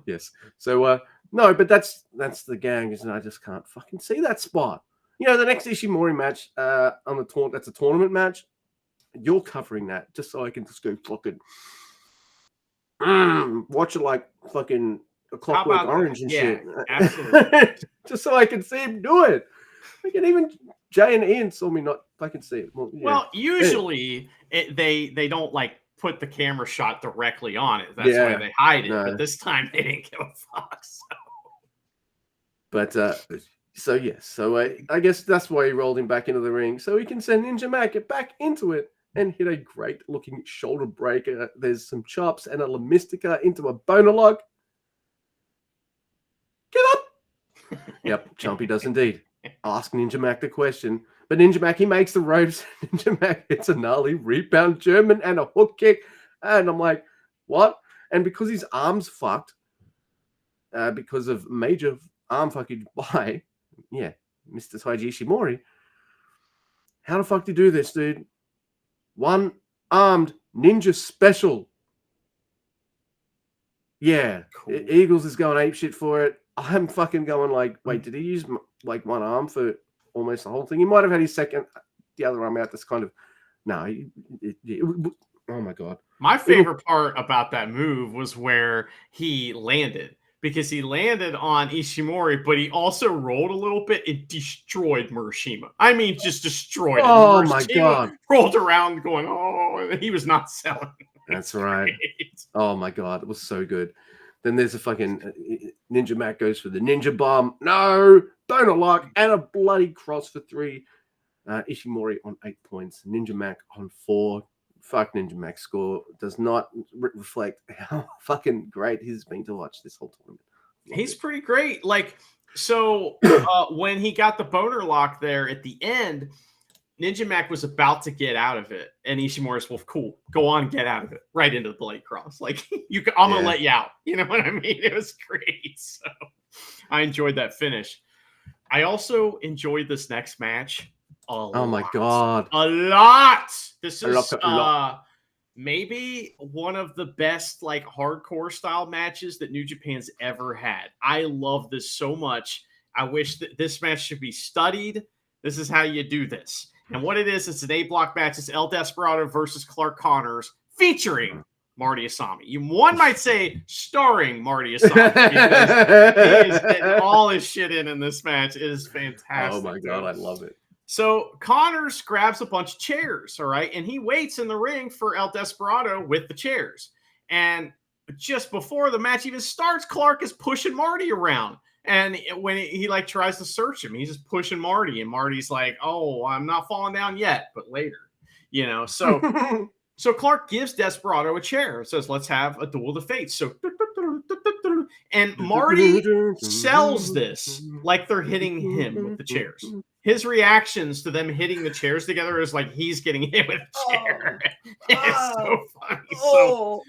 Yes. So, no, but that's the gang, isn't it? I just can't fucking see that spot. The next Ishimori match that's a tournament match. You're covering that just so I can just go fucking watch it like fucking A Clockwork Orange and shit. Absolutely. Just so I can see him do it. I can even Jay and Ian saw me not fucking see it. Well, yeah. Well, usually they don't like put the camera shot directly on it. That's why they hide it. No. But this time they didn't give a fuck. So. But I guess that's why he rolled him back into the ring, so he can send Ninja Mac back into it and hit a great looking shoulder breaker. There's some chops and a La Mystica into a boner lock. Get up! Yep, Chompy does indeed. Ask Ninja Mac the question. But Ninja Mac, he makes the ropes. Ninja Mac hits a gnarly rebound German and a hook kick. And I'm like, what? And because his arm's fucked, because of major arm fucking by, Mr. Taiji Ishimori, how the fuck do you do this, dude? One-armed ninja special. Yeah, cool. Eagles is going apeshit for it. I'm fucking going like, wait, did he use like one arm for almost the whole thing? He might have had his the other arm out. That's kind of, oh my God. My favorite part about that move was where he landed, because he landed on Ishimori, but he also rolled a little bit and destroyed Murashima. I mean, just destroyed him. Oh my God. Rolled around going, oh, and he was not selling. That's right. Oh my God. It was so good. Then there's a fucking Ninja Mac goes for the ninja bomb. No, boner lock and a bloody cross for 3. Ishimori on 8 points. Ninja Mac on 4. Fuck, Ninja Mac's score does not reflect how fucking great he's been to watch this whole tournament. He's pretty great. Like, so when he got the boner lock there at the end, Ninja Mac was about to get out of it, and Ishimori's, well, cool, go on, get out of it, right into the blade cross. Like, I'm gonna let you out. You know what I mean? It was great. So I enjoyed that finish. I also enjoyed this next match. Oh my God. A lot. This is maybe one of the best like hardcore style matches that New Japan's ever had. I love this so much. I wish that this match should be studied. This is how you do this. And what it is, it's an A-block match. It's El Desperado versus Clark Connors featuring Marty Asami. One might say starring Marty Asami, because he is getting all his shit in this match. It is fantastic. Oh my God, I love it. So Connors grabs a bunch of chairs, all right? And he waits in the ring for El Desperado with the chairs. And just before the match even starts, Clark is pushing Marty around. And when he like tries to search him, he's just pushing Marty. And Marty's like, oh, I'm not falling down yet, but later. You know, so so Clark gives Desperado a chair and says, let's have a duel of the fates. So and Marty sells this like they're hitting him with the chairs. His reactions to them hitting the chairs together is like he's getting hit with a chair. It's so funny.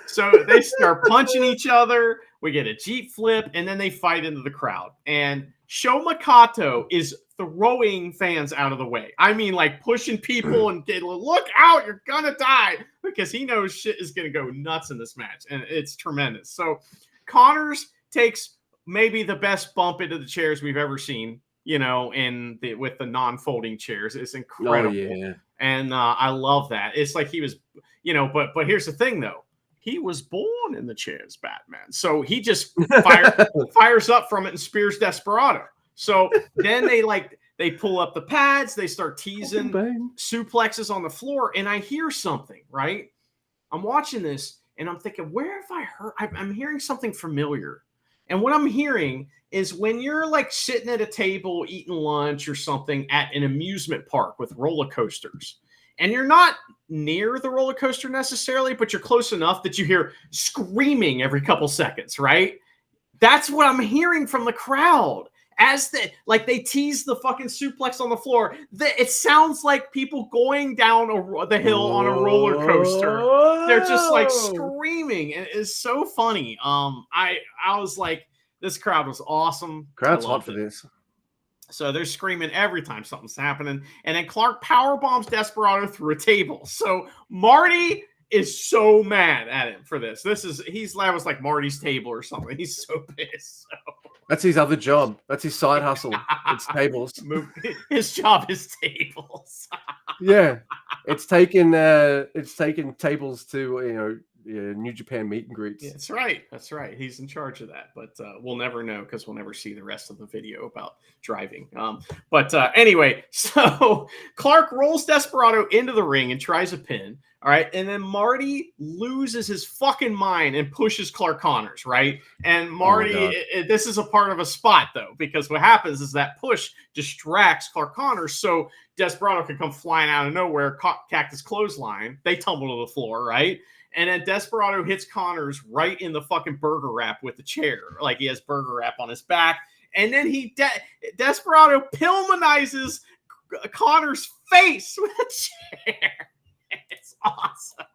So they start punching each other. We get a Jeep flip, and then they fight into the crowd. And Sho Makato is throwing fans out of the way. I mean, like pushing people and getting, look out, you're gonna die, because he knows shit is gonna go nuts in this match, and it's tremendous. So Connors takes maybe the best bump into the chairs we've ever seen. You know, with the non-folding chairs, it's incredible. Oh, yeah. And I love that. It's like he was, you know, but here's the thing though. He was born in the chairs, Batman. So he just fires up from it and spears Desperado. So then they pull up the pads, they start teasing suplexes on the floor, and I hear something, right? I'm watching this and I'm thinking, where have I heard? I'm hearing something familiar. And what I'm hearing is when you're like sitting at a table eating lunch or something at an amusement park with roller coasters, and you're not near the roller coaster necessarily, but you're close enough that you hear screaming every couple seconds, right? That's what I'm hearing from the crowd. As they tease the fucking suplex on the floor, it sounds like people going down the hill on a roller coaster. They're just like screaming, and it's so funny. I was like, this crowd was awesome. Crowd's hot for this. So they're screaming every time something's happening, and then Clark power bombs Desperado through a table. So Marty is so mad at him for this. That was like Marty's table or something. He's so pissed. So. That's his other job. That's his side hustle. It's tables. His job is tables. Yeah, it's taken tables to New Japan meet and greets. Yeah, that's right. That's right. He's in charge of that, but we'll never know because we'll never see the rest of the video about driving. But anyway, so Clark rolls Desperado into the ring and tries a pin. All right, and then Marty loses his fucking mind and pushes Clark Connors, right? And Marty, this is a part of a spot though, because what happens is that push distracts Clark Connors, so Desperado can come flying out of nowhere, cactus clothesline. They tumble to the floor, right? And then Desperado hits Connors right in the fucking burger wrap with the chair. Like he has burger wrap on his back. And then Desperado Pillmanizes Connors' face with a chair. It's awesome.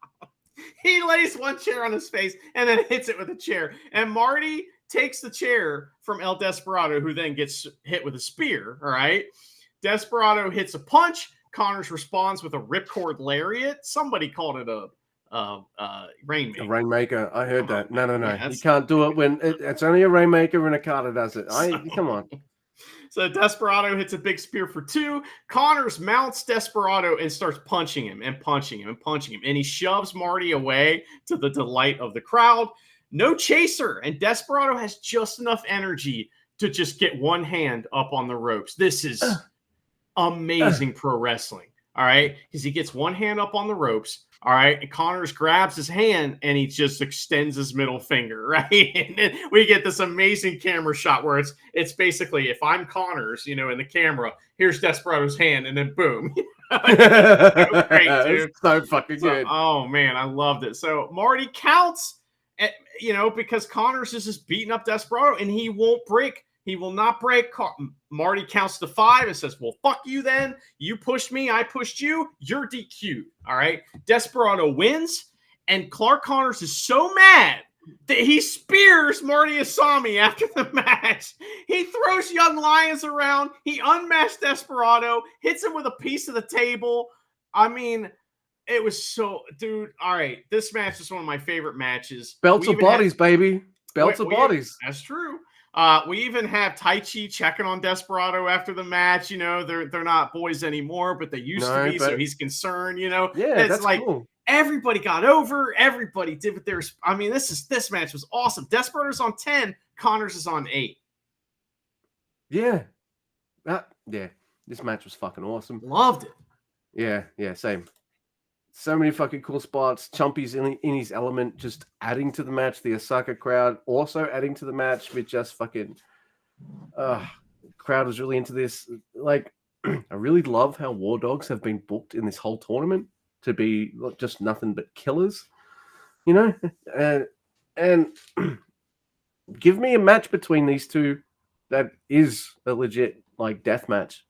He lays one chair on his face and then hits it with a chair. And Marty takes the chair from El Desperado, who then gets hit with a spear. All right. Desperado hits a punch. Connors responds with a ripcord lariat. Somebody called it a rainmaker. A rainmaker. I heard that. No. Yeah, you can't do it when it's only a rainmaker when a Carter does it. Come on. So Desperado hits a big spear for 2. Connors mounts Desperado and starts punching him. And he shoves Marty away to the delight of the crowd. No chaser. And Desperado has just enough energy to just get one hand up on the ropes. This is amazing pro wrestling. All right. Because he gets one hand up on the ropes. All right. And Connors grabs his hand and he just extends his middle finger. Right. And then we get this amazing camera shot where it's basically, if I'm Connors, in the camera, here's Desperado's hand and then boom. So great, dude. It's so fucking good. Oh, man. I loved it. So Marty counts, because Connors is just beating up Desperado and he won't break. He will not break. Marty counts to 5 and says, well, fuck you then. You pushed me. I pushed you. You're DQ'd. All right. Desperado wins. And Clark Connors is so mad that he spears Marty Asami after the match. He throws Young Lions around. He unmasked Desperado, hits him with a piece of the table. I mean, it was so, dude. All right. This match is one of my favorite matches. Belts of bodies, baby. Belts of bodies. That's true. We even have Tai Chi checking on Desperado after the match. They're not boys anymore, but they used to be. So he's concerned. Yeah, it's that's like cool. Everybody got over. Everybody did what there's. I mean, this match was awesome. Desperado's on 10. Connors is on 8. Yeah, this match was fucking awesome. Loved it. Yeah, same. So many fucking cool spots. Chumpy's in his element, just adding to the match. The Osaka crowd also adding to the match with just fucking. Crowd was really into this. Like, I really love how War Dogs have been booked in this whole tournament to be just nothing but killers, and give me a match between these two that is a legit death match.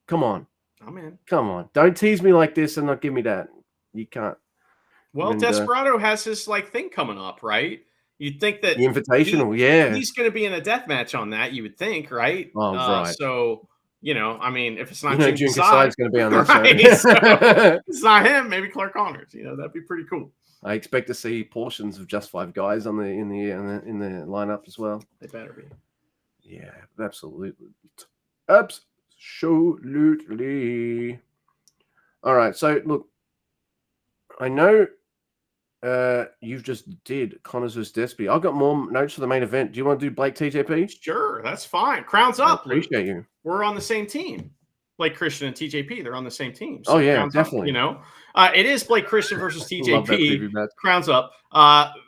Come on. I'm in. Come on. Don't tease me like this and not give me that. You can't. Well, Desperado has his thing coming up, right? You'd think that the Invitational, he's going to be in a death match on that. You would think, right? Oh, right. So, I mean, if it's not Jun Kasai's going to be on that right? show. So, it's not him. Maybe Clark Connors. That'd be pretty cool. I expect to see portions of Just 5 Guys in the lineup as well. They better be. Yeah, absolutely. Absolutely. All right. So look. I know you've just did Connors vs. Despy. I've got more notes for the main event. Do you want to do Blake TJP? Sure, that's fine. Crown's up. I appreciate you. We're on the same team. Blake Christian and TJP, they're on the same team. So definitely. Up, it is Blake Christian versus TJP. Crown's up.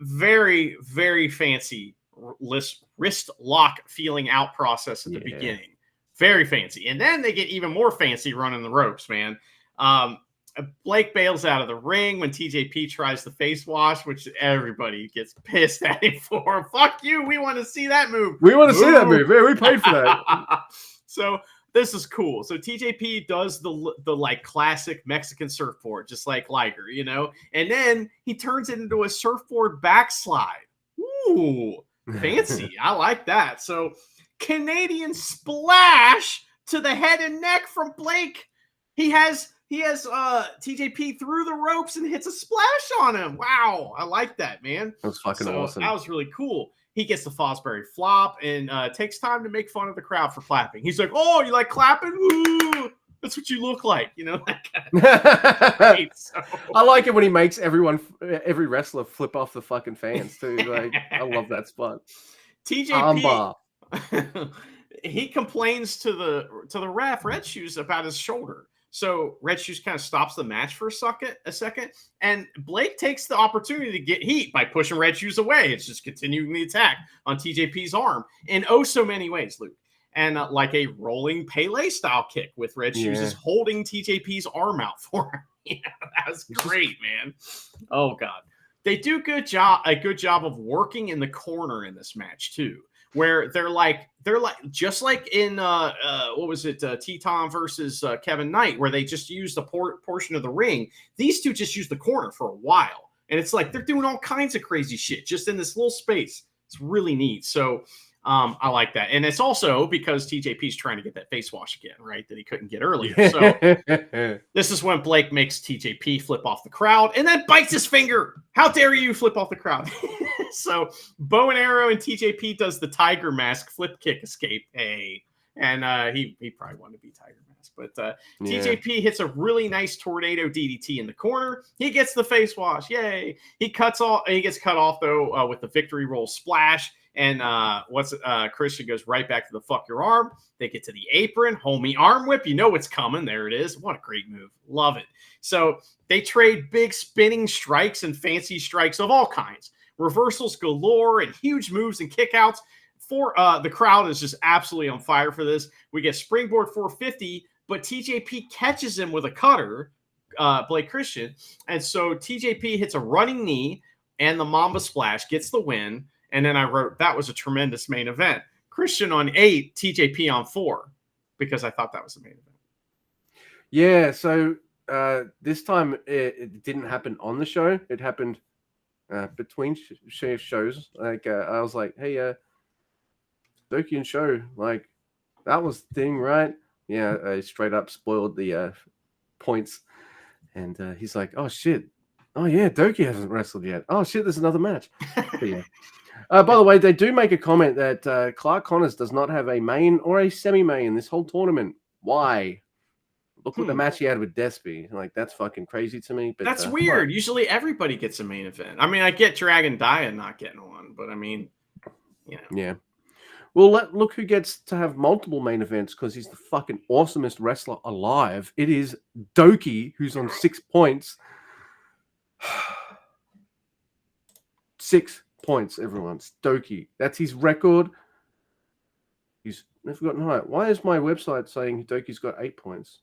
Very, very fancy wrist lock feeling out process at the beginning. Very fancy. And then they get even more fancy running the ropes, man. Blake bails out of the ring when TJP tries the face wash, which everybody gets pissed at him for. Fuck you. We want to see that move. We want to see that move. Yeah, we paid for that. So this is cool. So TJP does the classic Mexican surfboard, just like Liger, and then he turns it into a surfboard backslide. Ooh, fancy. I like that. So Canadian splash to the head and neck from Blake. He has TJP through the ropes and hits a splash on him. Wow. I like that, man. That was fucking awesome. That was really cool. He gets the Fosbury flop and takes time to make fun of the crowd for clapping. He's like, oh, you like clapping? Woo! That's what you look like, you know. That kind of great, so. I like it when he makes every wrestler flip off the fucking fans too. Like, I love that spot. TJP, he complains to the ref, Red Shoes, about his shoulder. So Red Shoes kind of stops the match for a second, and Blake takes the opportunity to get heat by pushing Red Shoes away. It's just continuing the attack on TJP's arm in oh so many ways, Luke. And like a rolling Pele style kick with Red Shoes is holding TJP's arm out for him. Yeah, that was great, man. Oh God, they do a good job of working in the corner in this match too, where they're like just like in what was it, Teton versus Kevin Knight, where they just used a portion of the ring. These two just used the corner for a while, and it's like they're doing all kinds of crazy shit just in this little space. It's really neat. So I like that. And it's also because TJP's trying to get that face wash again, right? That he couldn't get earlier. So this is when Blake makes TJP flip off the crowd and then bites his finger. How dare you flip off the crowd? So bow and arrow, and TJP does the tiger mask flip kick escape. Hey, and he probably wanted to be tiger mask. But TJP hits a really nice tornado DDT in the corner. He gets the face wash. Yay. He gets cut off though with the victory roll splash. And Christian goes right back to the fuck your arm. They get to the apron, homie arm whip. You know what's coming. There it is. What a great move. Love it. So they trade big spinning strikes and fancy strikes of all kinds. Reversals galore and huge moves and kickouts. The crowd is just absolutely on fire for this. We get springboard 450, but TJP catches him with a cutter, Blake Christian. And so TJP hits a running knee and the Mamba Splash, gets the win. And then I wrote, that was a tremendous main event. Christian on 8, TJP on 4, because I thought that was the main event. Yeah, so this time it didn't happen on the show. It happened between shows. Like I was like, hey, Doki and Show, like that was the thing, right? Yeah, I straight up spoiled the points. And he's like, oh shit. Oh yeah, Doki hasn't wrestled yet. Oh shit, there's another match. But yeah. By the way, they do make a comment that Clark Connors does not have a main or a semi-main in this whole tournament. Why? Look at the match he had with Despy. Like, that's fucking crazy to me. But that's weird. Usually everybody gets a main event. I mean, I get Dragon Dia not getting one, but I mean, you know. Yeah. Well, look who gets to have multiple main events because he's the fucking awesomest wrestler alive. It is Doki, who's on 6 points. 6 points, everyone. Doki. That's his record. He's never gotten higher. Why is my website saying Doki's got 8 points?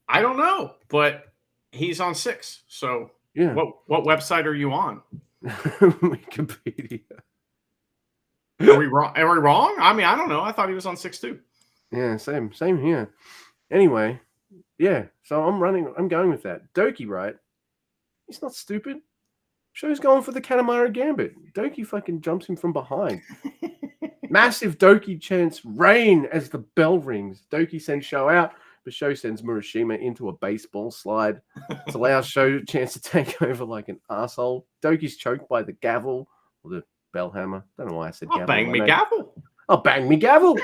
I don't know, but he's on 6. So yeah. What website are you on? Wikipedia. Are we wrong? Are we wrong? I mean, I don't know. I thought he was on 6 too. Yeah, same here. Anyway, yeah. So I'm going with that. Doki, right? He's not stupid. Show's going for the Katamari Gambit. Doki fucking jumps him from behind. Massive Doki chants rain as the bell rings. Doki sends Show out, but Show sends Murashima into a baseball slide. This allows Show a chance to take over like an asshole. Doki's choked by the gavel or the bell hammer. Don't know why I said gavel. Bang me gavel. Oh, bang me gavel.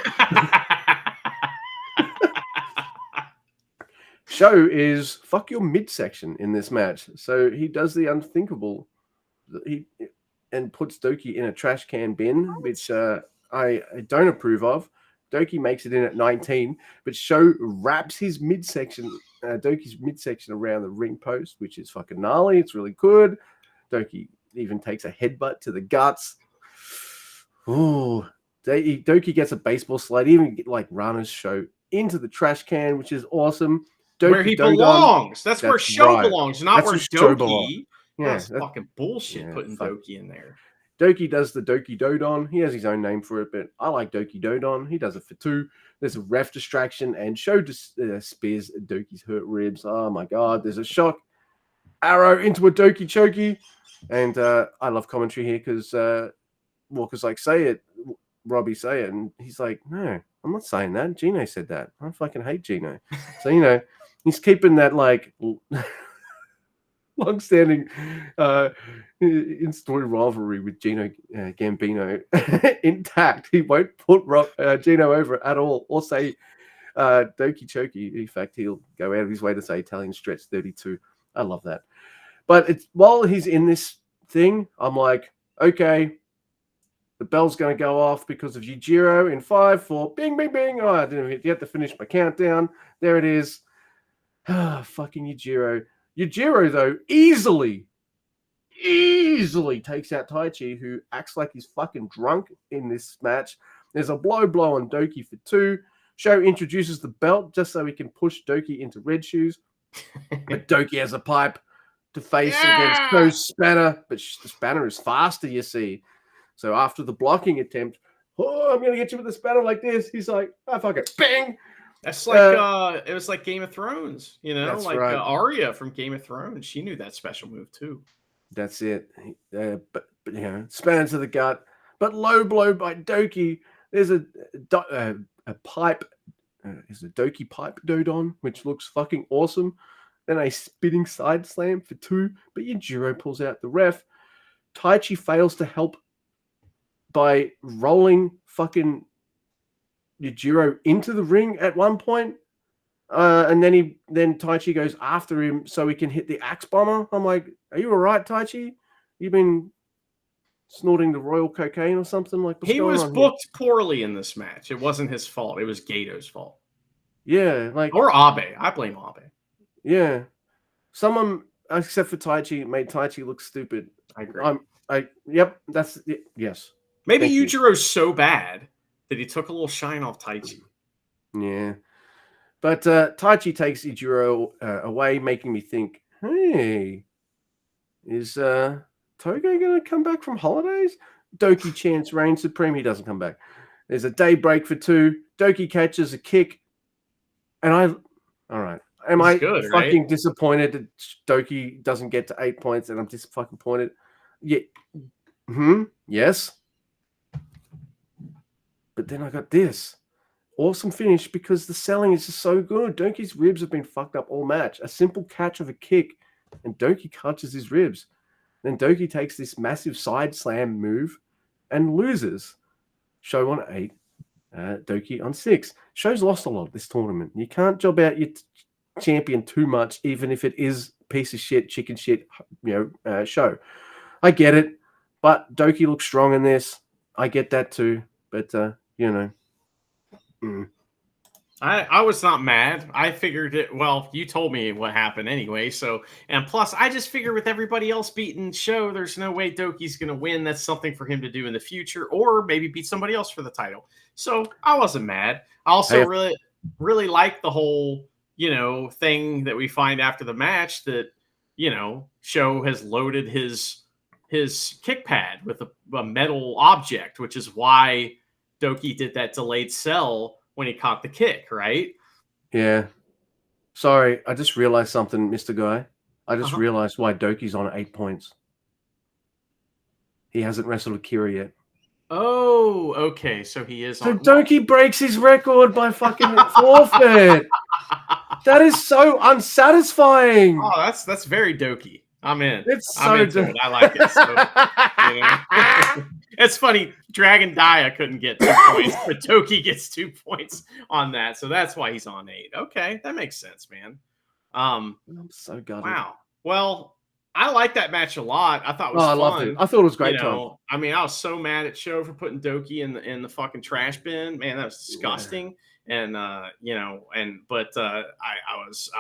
Show is fuck your midsection in this match. So he does the unthinkable. And puts Doki in a trash can bin, which I don't approve of. Doki makes it in at 19, but Show wraps his midsection, Doki's midsection around the ring post, which is fucking gnarly. It's really good. Doki even takes a headbutt to the guts. Ooh, Doki gets a baseball slide, even like Rana's Show into the trash can, which is awesome. Doki where he belongs. That's where Show belongs, not where Doki. Yeah, that's fucking bullshit putting Doki in there. Doki does the Doki Dodon. He has his own name for it, but I like Doki Dodon. He does it for 2. There's a ref distraction, and Show just spears Doki's hurt ribs. Oh my god, there's a shock arrow into a Doki Choki. And I love commentary here because Walker's like, say it, Robbie, say it. And he's like, no, I'm not saying that. Gino said that. I fucking hate Gino. So, you know, he's keeping that like long-standing in-story rivalry with Gino Gambino intact. He won't put Gino over at all or say Doki Choki. In fact, he'll go out of his way to say Italian stretch 32. I love that. But it's while he's in this thing, I'm like, okay, the bell's going to go off because of Yujiro in 5, 4, bing, bing, bing. Oh, I didn't get to finish my countdown. There it is. Fucking Yujiro. Yujiro, though, easily takes out Taichi, who acts like he's fucking drunk in this match. There's a blow on Doki for 2. Sho introduces the belt just so he can push Doki into red shoes. But Doki has a pipe to face against Sho's spanner. But the spanner is faster, you see. So after the blocking attempt, I'm going to get you with the spanner like this. He's like, oh, fuck it. Bang! That's like, it was like Game of Thrones, you know? That's like right. Arya from Game of Thrones. She knew that special move, too. That's it. But you know, spanner to the gut. But low blow by Doki. There's a pipe. Is a Doki pipe Dodon, which looks fucking awesome. Then a spinning side slam for 2. But Yujiro pulls out the ref. Taichi fails to help by rolling fucking Yujiro into the ring at one point. And then Taichi goes after him so he can hit the axe bomber. I'm like, are you all right, Taichi? You've been snorting the royal cocaine or something? Like, he was booked poorly in this match. It wasn't his fault. It was Gato's fault. Yeah, like, or Abe. I blame Abe. Yeah, someone except for Taichi made Taichi look stupid. I agree. Yep, that's it. Yes. Maybe Yujiro's so bad that he took a little shine off Taichi. Yeah. But Taichi takes Yujiro away, making me think, hey, is Togo going to come back from holidays? Doki chants reign supreme. He doesn't come back. There's a day break for 2. Doki catches a kick. And all right. Am I fucking disappointed that Doki doesn't get to 8 points and I'm just fucking pointed? Yeah. Yes. But then I got this. Awesome finish because the selling is just so good. Doki's ribs have been fucked up all match. A simple catch of a kick and Doki catches his ribs. Then Doki takes this massive side slam move and loses. Sho on 8, Doki on 6. Sho's lost a lot this tournament. You can't job out your champion too much, even if it is piece of shit, chicken shit, Sho. I get it, but Doki looks strong in this. I get that too, but I was not mad. I figured it. Well, you told me what happened anyway. So, and plus, I just figured with everybody else beating Sho, there's no way Doki's going to win. That's something for him to do in the future, or maybe beat somebody else for the title. So I wasn't mad. I also really like the whole, thing that we find after the match that, Sho has loaded his kick pad with a metal object, which is why Doki did that delayed sell when he caught the kick, right? Yeah. Sorry, I just realized something, Mr. Guy. I just realized why Doki's on 8 points. He hasn't wrestled Akira yet. Oh, okay. So he is on. So Doki breaks his record by fucking forfeit. That is so unsatisfying. Oh, that's very Doki. I'm in. I'm into it. I like it. So, it's funny. Dragon Dia couldn't get 2 points, but Doki gets 2 points on that. So that's why he's on 8. Okay, that makes sense, man. I'm so gutted. Wow. Well, I like that match a lot. I thought it was fun. I loved it. I thought it was great. I mean, I was so mad at Sho for putting Doki in the fucking trash bin. Man, that was disgusting. Yeah. And I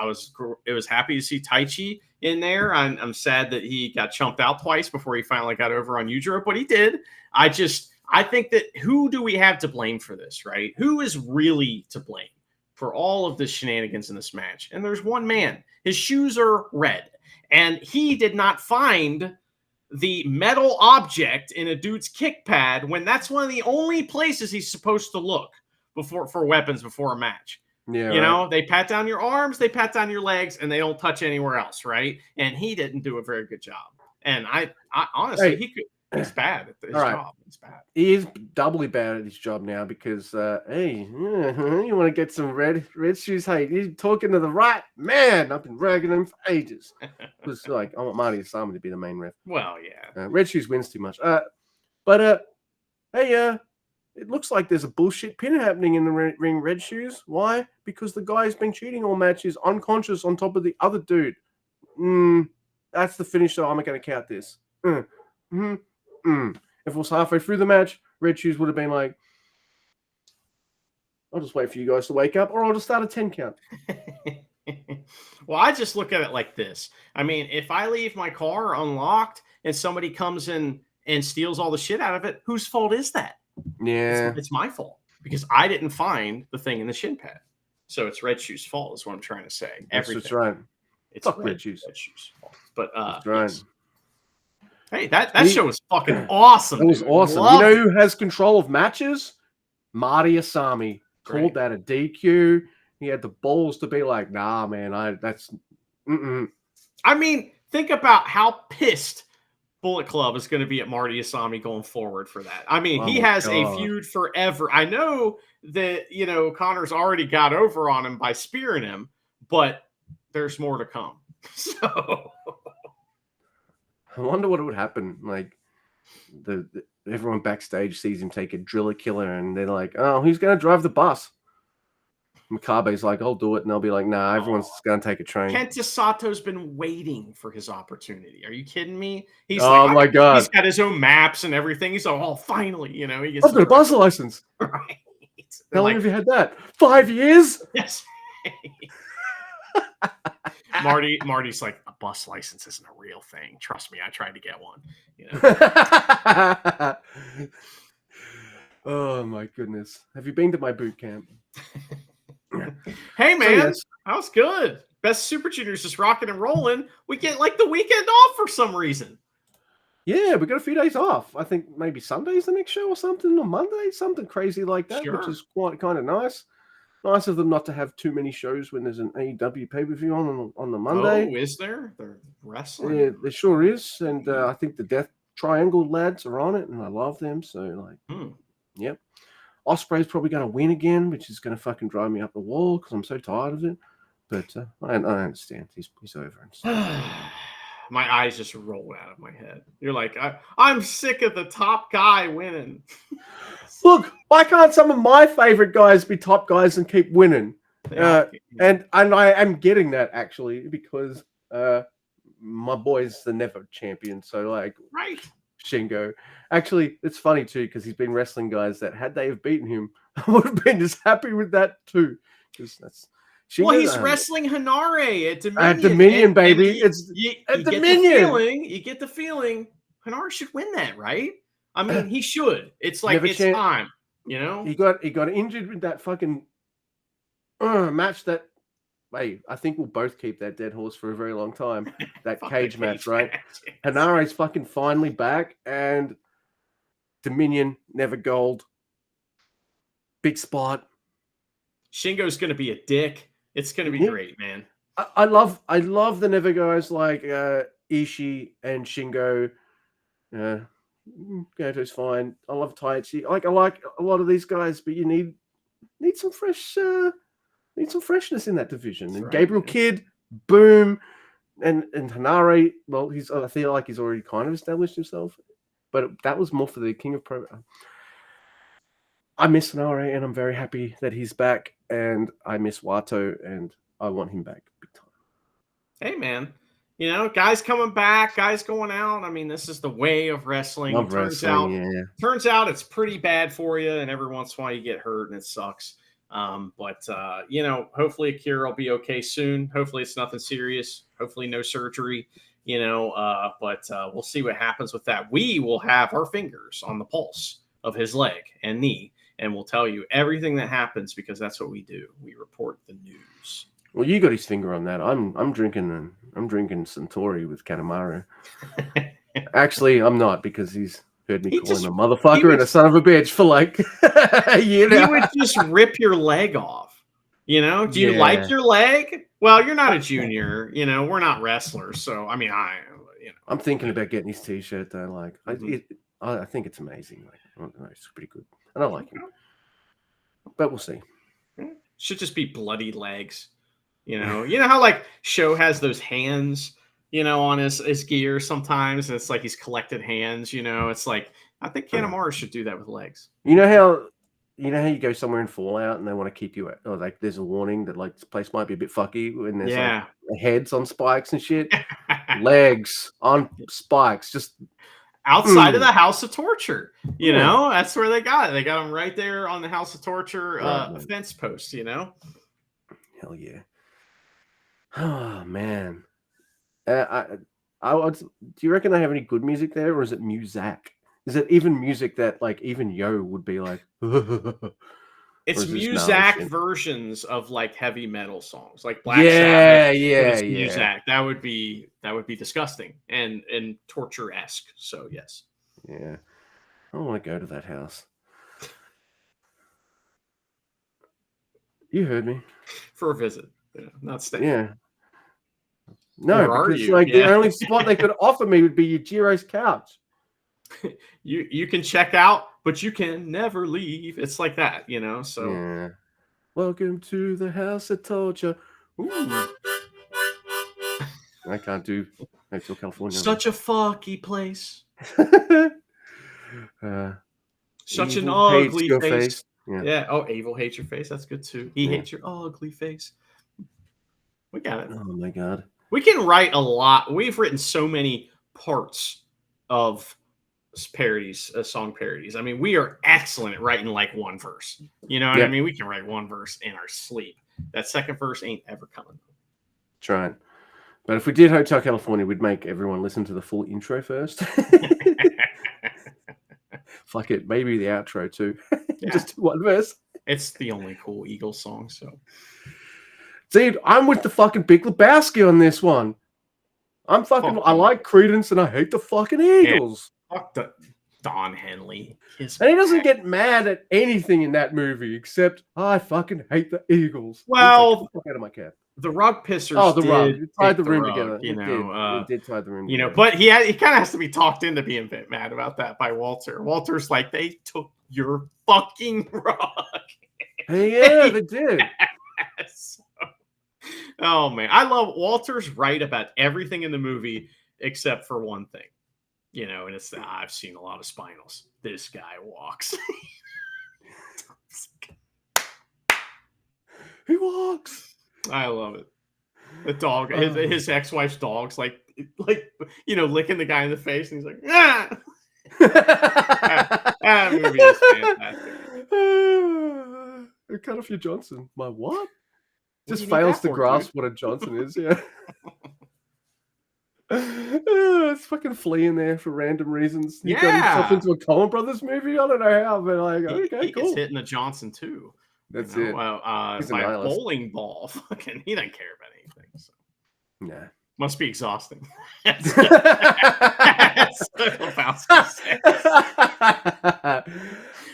was happy to see Taichi in there. I'm sad that he got chumped out twice before he finally got over on Yujiro, but he did. I think that who do we have to blame for this, right? Who is really to blame for all of the shenanigans in this match? And there's one man. His shoes are red. And he did not find the metal object in a dude's kick pad when that's one of the only places he's supposed to look for weapons before a match. Yeah, they pat down your arms, they pat down your legs, and they don't touch anywhere else, right? And he didn't do a very good job. And I honestly, he's bad at his job. He's bad. He is doubly bad at his job now because, you want to get some red shoes? Hey, you're talking to the right man. I've been ragging him for ages. It's like, I want Marty Asami to be the main ref. Well, yeah. Red shoes wins too much. Hey, it looks like there's a bullshit pin happening in the ring, Red Shoes. Why? Because the guy's been cheating all matches, unconscious on top of the other dude. That's the finish, so I'm not going to count this. If it was halfway through the match, Red Shoes would have been like, I'll just wait for you guys to wake up, or I'll just start a 10 count. Well, I just look at it like this. I mean, if I leave my car unlocked and somebody comes in and steals all the shit out of it, whose fault is that? Yeah. It's my fault because I didn't find the thing in the shin pad. So it's Red Shoes' fault is what I'm trying to say. That's right. It's Red Shoes' fault. But that's right. Yes. Hey, that show was fucking awesome. It was awesome. You know who has control of matches? Marty Asami. Called that a DQ. He had the balls to be like, nah, man, I mean, think about how pissed Bullet Club is going to be at Marty Asami going forward for that. I mean, he has a feud forever. I know that, Connor's already got over on him by spearing him, but there's more to come. So I wonder what would happen. Like everyone backstage sees him take a driller killer and they're like, oh, who's going to drive the bus? Makabe's like, I'll do it. And they'll be like, nah, everyone's going to take a train. Kenta Sato's been waiting for his opportunity. Are you kidding me? He's my God. He's got his own maps and everything. He's like, oh, finally, he gets I've got a bus license. Right. How long have you had that? 5 years? Yes. Marty's like, a bus license isn't a real thing. Trust me, I tried to get one. Oh my goodness. Have you been to my boot camp? Hey man, that was good. Best Super Juniors just rocking and rolling. We get like the weekend off for some reason. Yeah, we got a few days off. I think maybe Sunday's the next show or something, or Monday, something crazy like that, which is quite kind of nice. Nice of them not to have too many shows when there's an AEW pay-per-view on the Monday. Oh, is there? They're wrestling? Yeah, there sure is. And I think the Death Triangle lads are on it, and I love them. So, yep. Osprey's probably going to win again, which is going to fucking drive me up the wall because I'm so tired of it. But I understand. He's over. My eyes just roll out of my head. You're like, I'm sick of the top guy winning. Look, why can't some of my favorite guys be top guys and keep winning? And I am getting that actually because my boy's the Never champion. So right. Shingo. Actually, it's funny too because he's been wrestling guys that had they have beaten him, I would have been just happy with that too. Because that's Shingo, he's wrestling Hanare at Dominion. At Dominion, baby. It's at Dominion. You get the feeling Hanare should win that, right? I mean, he should. It's like it's time. He got injured with that fucking match that. Wait, I think we'll both keep that dead horse for a very long time. That cage match, right? Hanare's fucking finally back, and Dominion Never Gold. Big spot. Shingo's going to be a dick. It's going to be great, man. I love the Never guys like Ishii and Shingo. Goto's fine. I love Taichi. I like a lot of these guys, but you need some fresh. Need some freshness in that division. That's and Gabriel Kidd, boom, and Hanare. Well, I feel like he's already kind of established himself, but that was more for the King of Pro. I miss Hanare, and I'm very happy that he's back. And I miss Wato, and I want him back big time. Hey, man. Guys coming back, guys going out. I mean, this is the way of wrestling. Turns out it's pretty bad for you, and every once in a while you get hurt, and it sucks. But hopefully Akira will be okay soon. Hopefully it's nothing serious. Hopefully no surgery, but we'll see what happens with that. We will have our fingers on the pulse of his leg and knee, and we'll tell you everything that happens because that's what we do. We report the news. Well, you got his finger on that. I'm drinking Suntory with Kanemaru. Actually, I'm not because he's heard me call him a motherfucker and a son of a bitch for like a year now. He would just rip your leg off. Do you like your leg? Well, you're not a junior. We're not wrestlers. So, I mean, I'm thinking about getting his T-shirt though. Like, I think it's amazing. Like, I don't know, it's pretty good. And I like him. But we'll see. Should just be bloody legs. You know how like Sho has those hands, on his gear sometimes, and it's like he's collected hands, it's like I think Kanemaru should do that with legs. You know how you go somewhere in Fallout and they want to keep you, or like there's a warning that like this place might be a bit fucky when there's like heads on spikes and shit. Legs on spikes, just outside of the House of Torture. You know, that's where they got it. They got them right there on the House of Torture fence post, you know? Hell yeah. Oh, man. Do you reckon they have any good music there, or is it music? Is it even music that like even Yo would be like? It's music versions of like heavy metal songs, like Black Sabbath. Yeah. Music that would be disgusting and torture-esque. So yes. Yeah, I want to go to that house. You heard me. For a visit, not staying. Yeah. No, because like the only spot they could offer me would be Yujiro's couch. You can check out, but you can never leave. It's like that, you know. So yeah. Welcome to the house of torture. Ooh. I can't do Hotel California. Such a fucky place. Such an ugly face. Yeah. Oh, evil hates your face. That's good too. He hates your ugly face. We got it. Oh my god. We can write a lot. We've written so many parts of parodies, song parodies. I mean, we are excellent at writing like one verse. You know what I mean? We can write one verse in our sleep. That second verse ain't ever coming. Trying. But if we did Hotel California, we'd make everyone listen to the full intro first. Fuck it. Maybe the outro too. Just one verse. It's the only cool Eagles song, so. Dude, I'm with the fucking Big Lebowski on this one. I like Creedence and I hate the fucking Eagles. Fuck the Don Henley. And he doesn't get mad at anything in that movie except I fucking hate the Eagles. Well, like, get the fuck out of my cab. The Rug Pissers. Oh, the rug. It tied the room together. You know, it did tie the room. You know, but he kind of has to be talked into being a bit mad about that by Walter. Walter's like, they took your fucking rug. Hey, yeah, they did. Oh man, I love Walter's right about everything in the movie except for one thing, you know, and it's that I've seen a lot of Spinals. This guy walks. He walks. I love it. The dog, his ex-wife's dog's like you know, licking the guy in the face, and he's like, ah. That movie is fantastic. Cut off your Johnson. My what? Just fails to grasp what a Johnson is, yeah. It's fucking fleeing there for random reasons. He got himself into a Coen Brothers movie. I don't know how, but like, okay, cool. He's hitting the Johnson too. That's it. By a bowling ball. Fucking, he doesn't care about anything. So. Nah. Must be exhausting.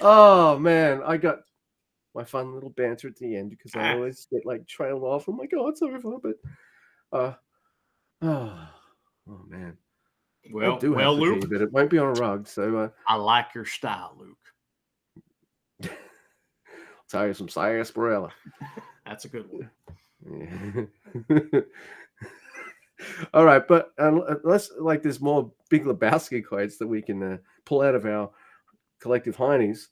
Oh man, I got my fun little banter at the end because I always get like trailed off. I'm like, oh, it's over, but oh man. Well, Luke, but it won't be on a rug. So I like your style, Luke. Tell you some sarsaparilla. That's a good one. Yeah. All right, but unless like there's more Big Lebowski quotes that we can pull out of our collective heinies.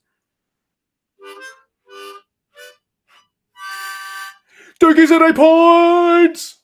Turkeys at 8 points!